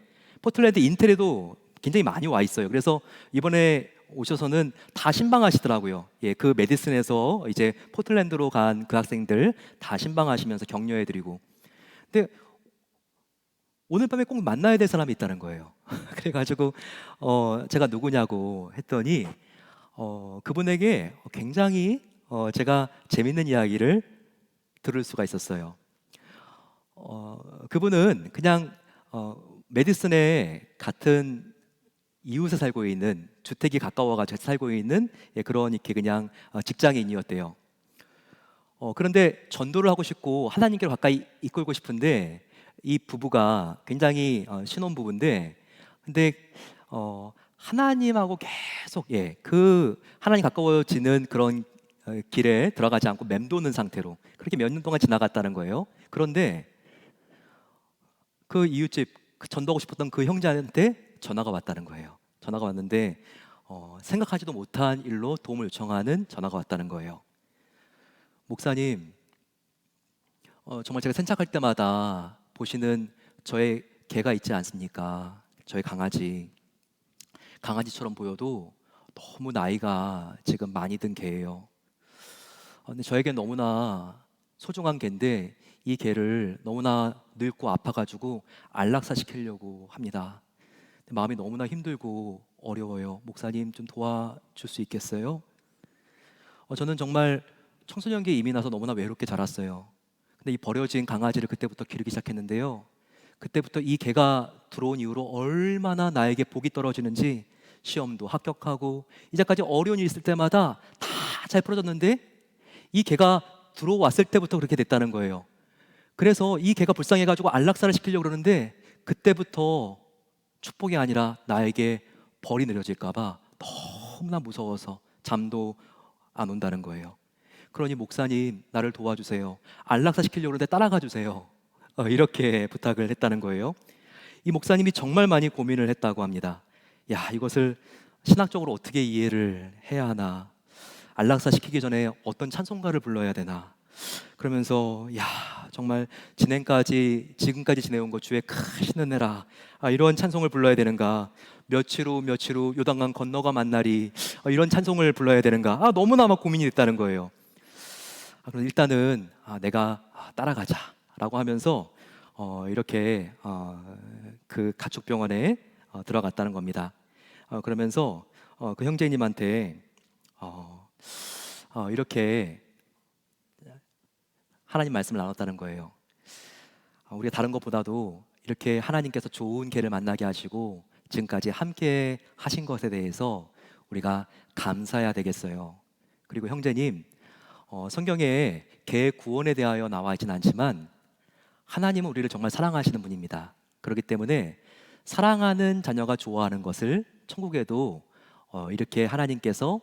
포틀랜드 인텔에도 굉장히 많이 와 있어요. 그래서 이번에 오셔서는 다 신방하시더라고요. 예, 그 메디슨에서 이제 포틀랜드로 간 그 학생들 다 신방하시면서 격려해드리고. 근데 오늘 밤에 꼭 만나야 될 사람이 있다는 거예요. 그래가지고 제가 누구냐고 했더니 그분에게 굉장히 제가 재밌는 이야기를 들을 수가 있었어요. 그분은 그냥 메디슨에 같은 이웃에 살고 있는, 주택이 가까워가지고 살고 있는 그런 그냥 직장인이었대요. 그런데 전도를 하고 싶고 하나님께로 가까이 이끌고 싶은데 이 부부가 굉장히 신혼부부인데, 근데 하나님하고 계속 그 하나님 가까워지는 그런 길에 들어가지 않고 맴도는 상태로 그렇게 몇 년 동안 지나갔다는 거예요. 그런데 그 이웃집, 전도하고 싶었던 그 형제한테 전화가 왔다는 거예요. 전화가 왔는데 생각하지도 못한 일로 도움을 요청하는 전화가 왔다는 거예요. 목사님, 정말 제가 생착할 때마다 보시는 저의 개가 있지 않습니까? 저의 강아지처럼 보여도 너무 나이가 지금 많이 든 개예요. 근데 저에겐 너무나 소중한 개인데 이 개를 너무나 늙고 아파가지고 안락사 시키려고 합니다. 마음이 너무나 힘들고 어려워요. 목사님 좀 도와줄 수 있겠어요? 저는 정말 청소년기에 이미 나서 너무나 외롭게 자랐어요. 근데 이 버려진 강아지를 그때부터 기르기 시작했는데요, 그때부터 이 개가 들어온 이후로 얼마나 나에게 복이 떨어지는지, 시험도 합격하고 이제까지 어려운 일 있을 때마다 다 잘 풀어졌는데 이 개가 들어왔을 때부터 그렇게 됐다는 거예요. 그래서 이 개가 불쌍해가지고 안락사를 시키려고 그러는데 그때부터 축복이 아니라 나에게 벌이 내려질까 봐 너무나 무서워서 잠도 안 온다는 거예요. 그러니 목사님, 나를 도와주세요. 안락사 시키려고 그러는데 따라가 주세요. 이렇게 부탁을 했다는 거예요. 이 목사님이 정말 많이 고민을 했다고 합니다. 이것을 신학적으로 어떻게 이해를 해야 하나, 안락사 시키기 전에 어떤 찬송가를 불러야 되나, 그러면서 정말 지금까지 지내온 것 주의 크신 은혜라, 이런 찬송을 불러야 되는가, 며칠 후 요단강 건너가 만나리, 이런 찬송을 불러야 되는가, 너무나 막 고민이 됐다는 거예요. 그럼 일단은 내가 따라가자 라고 하면서 이렇게 그 가축병원에 들어갔다는 겁니다. 그러면서 그 형제님한테 이렇게 하나님 말씀을 나눴다는 거예요. 우리가 다른 것보다도 이렇게 하나님께서 좋은 개를 만나게 하시고 지금까지 함께 하신 것에 대해서 우리가 감사해야 되겠어요. 그리고 형제님, 성경에 개 구원에 대하여 나와 있지는 않지만 하나님은 우리를 정말 사랑하시는 분입니다. 그렇기 때문에 사랑하는 자녀가 좋아하는 것을 천국에도 이렇게 하나님께서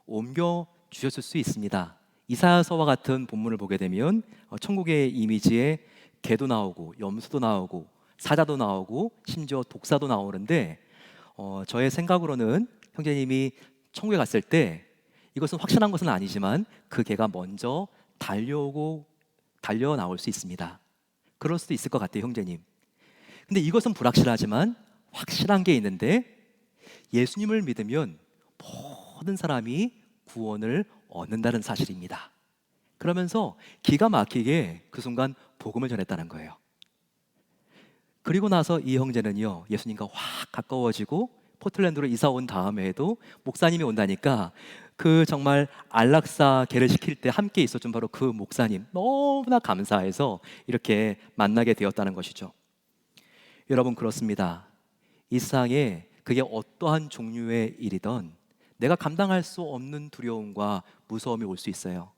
옮겨 주셨을 수 있습니다. 이사야서와 같은 본문을 보게 되면 천국의 이미지에 개도 나오고 염소도 나오고 사자도 나오고 심지어 독사도 나오는데 저의 생각으로는 형제님이 천국에 갔을 때 이것은 확실한 것은 아니지만 그 개가 먼저 달려 나올 수 있습니다. 그럴 수도 있을 것 같아요, 형제님. 근데 이것은 불확실하지만 확실한 게 있는데 예수님을 믿으면 모든 사람이 구원을 얻는다는 사실입니다. 그러면서 기가 막히게 그 순간 복음을 전했다는 거예요. 그리고 나서 이 형제는요, 예수님과 확 가까워지고 포틀랜드로 이사 온 다음에도 목사님이 온다니까 그 정말 안락사 개를 시킬 때 함께 있었던 바로 그 목사님 너무나 감사해서 이렇게 만나게 되었다는 것이죠. 여러분, 그렇습니다. 이 세상에 그게 어떠한 종류의 일이든 내가 감당할 수 없는 두려움과 무서움이 올 수 있어요.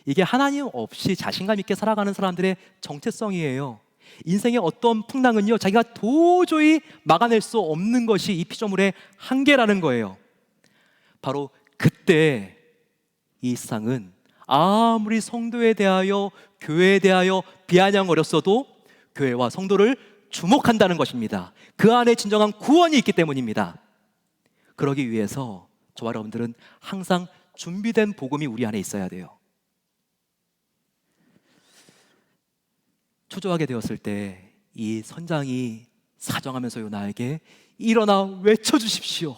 이게 하나님 없이 자신감 있게 살아가는 사람들의 정체성이에요. 인생의 어떤 풍랑은요, 자기가 도저히 막아낼 수 없는 것이 이 피조물의 한계라는 거예요. 바로 그때 이 세상은 아무리 성도에 대하여 교회에 대하여 비아냥거렸어도 교회와 성도를 주목한다는 것입니다. 그 안에 진정한 구원이 있기 때문입니다. 그러기 위해서 저와 여러분들은 항상 준비된 복음이 우리 안에 있어야 돼요. 초조하게 되었을 때 이 선장이 사정하면서 요나에게 일어나 외쳐주십시오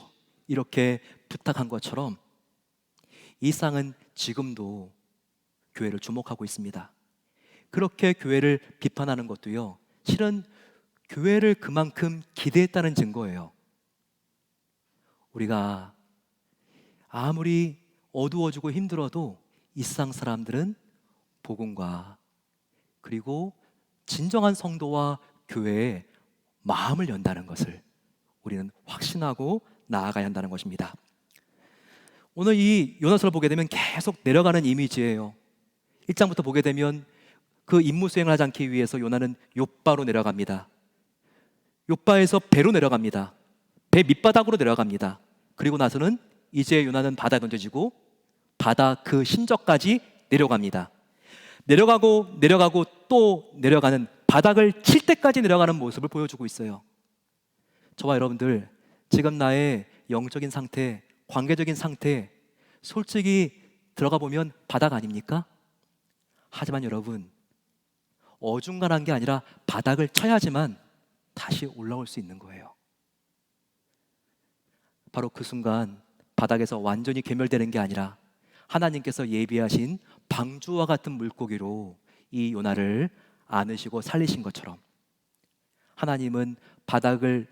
이렇게 부탁한 것처럼 이 세상은 지금도 교회를 주목하고 있습니다. 그렇게 교회를 비판하는 것도요, 실은 교회를 그만큼 기대했다는 증거예요. 우리가 아무리 어두워지고 힘들어도 이 세상 사람들은 복음과 그리고 진정한 성도와 교회에 마음을 연다는 것을 우리는 확신하고 나아가야 한다는 것입니다. 오늘 이 요나서를 보게 되면 계속 내려가는 이미지예요. 1장부터 보게 되면 그 임무 수행을 하지 않기 위해서 요나는 욥바로 내려갑니다. 욥바에서 배로 내려갑니다. 배 밑바닥으로 내려갑니다. 그리고 나서는 이제 요나는 바다에 던져지고 바다 그 신적까지 내려갑니다. 내려가고 또 내려가는, 바닥을 칠 때까지 내려가는 모습을 보여주고 있어요. 저와 여러분들, 지금 나의 영적인 상태, 관계적인 상태, 솔직히 들어가 보면 바닥 아닙니까? 하지만 여러분, 어중간한 게 아니라 바닥을 쳐야지만 다시 올라올 수 있는 거예요. 바로 그 순간 바닥에서 완전히 괴멸되는 게 아니라 하나님께서 예비하신 방주와 같은 물고기로 이 요나를 안으시고 살리신 것처럼 하나님은 바닥을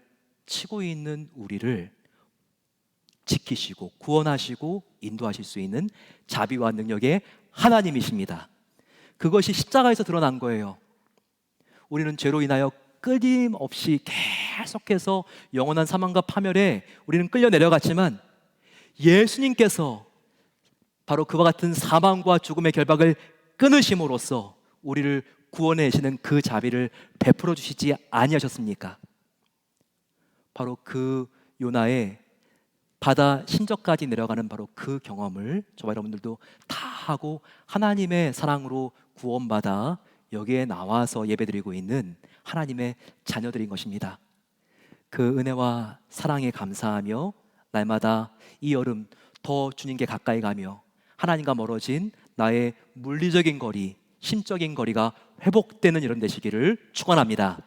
치고 있는 우리를 지키시고 구원하시고 인도하실 수 있는 자비와 능력의 하나님이십니다. 그것이 십자가에서 드러난 거예요. 우리는 죄로 인하여 끊임없이 계속해서 영원한 사망과 파멸에 우리는 끌려 내려갔지만 예수님께서 바로 그와 같은 사망과 죽음의 결박을 끊으심으로써 우리를 구원해내시는 그 자비를 베풀어 주시지 아니하셨습니까? 바로 그 요나의 바다 신적까지 내려가는 바로 그 경험을 저와 여러분들도 다 하고 하나님의 사랑으로 구원받아 여기에 나와서 예배드리고 있는 하나님의 자녀들인 것입니다. 그 은혜와 사랑에 감사하며 날마다 이 여름 더 주님께 가까이 가며 하나님과 멀어진 나의 물리적인 거리, 심적인 거리가 회복되는 여름 되시기를 축원합니다.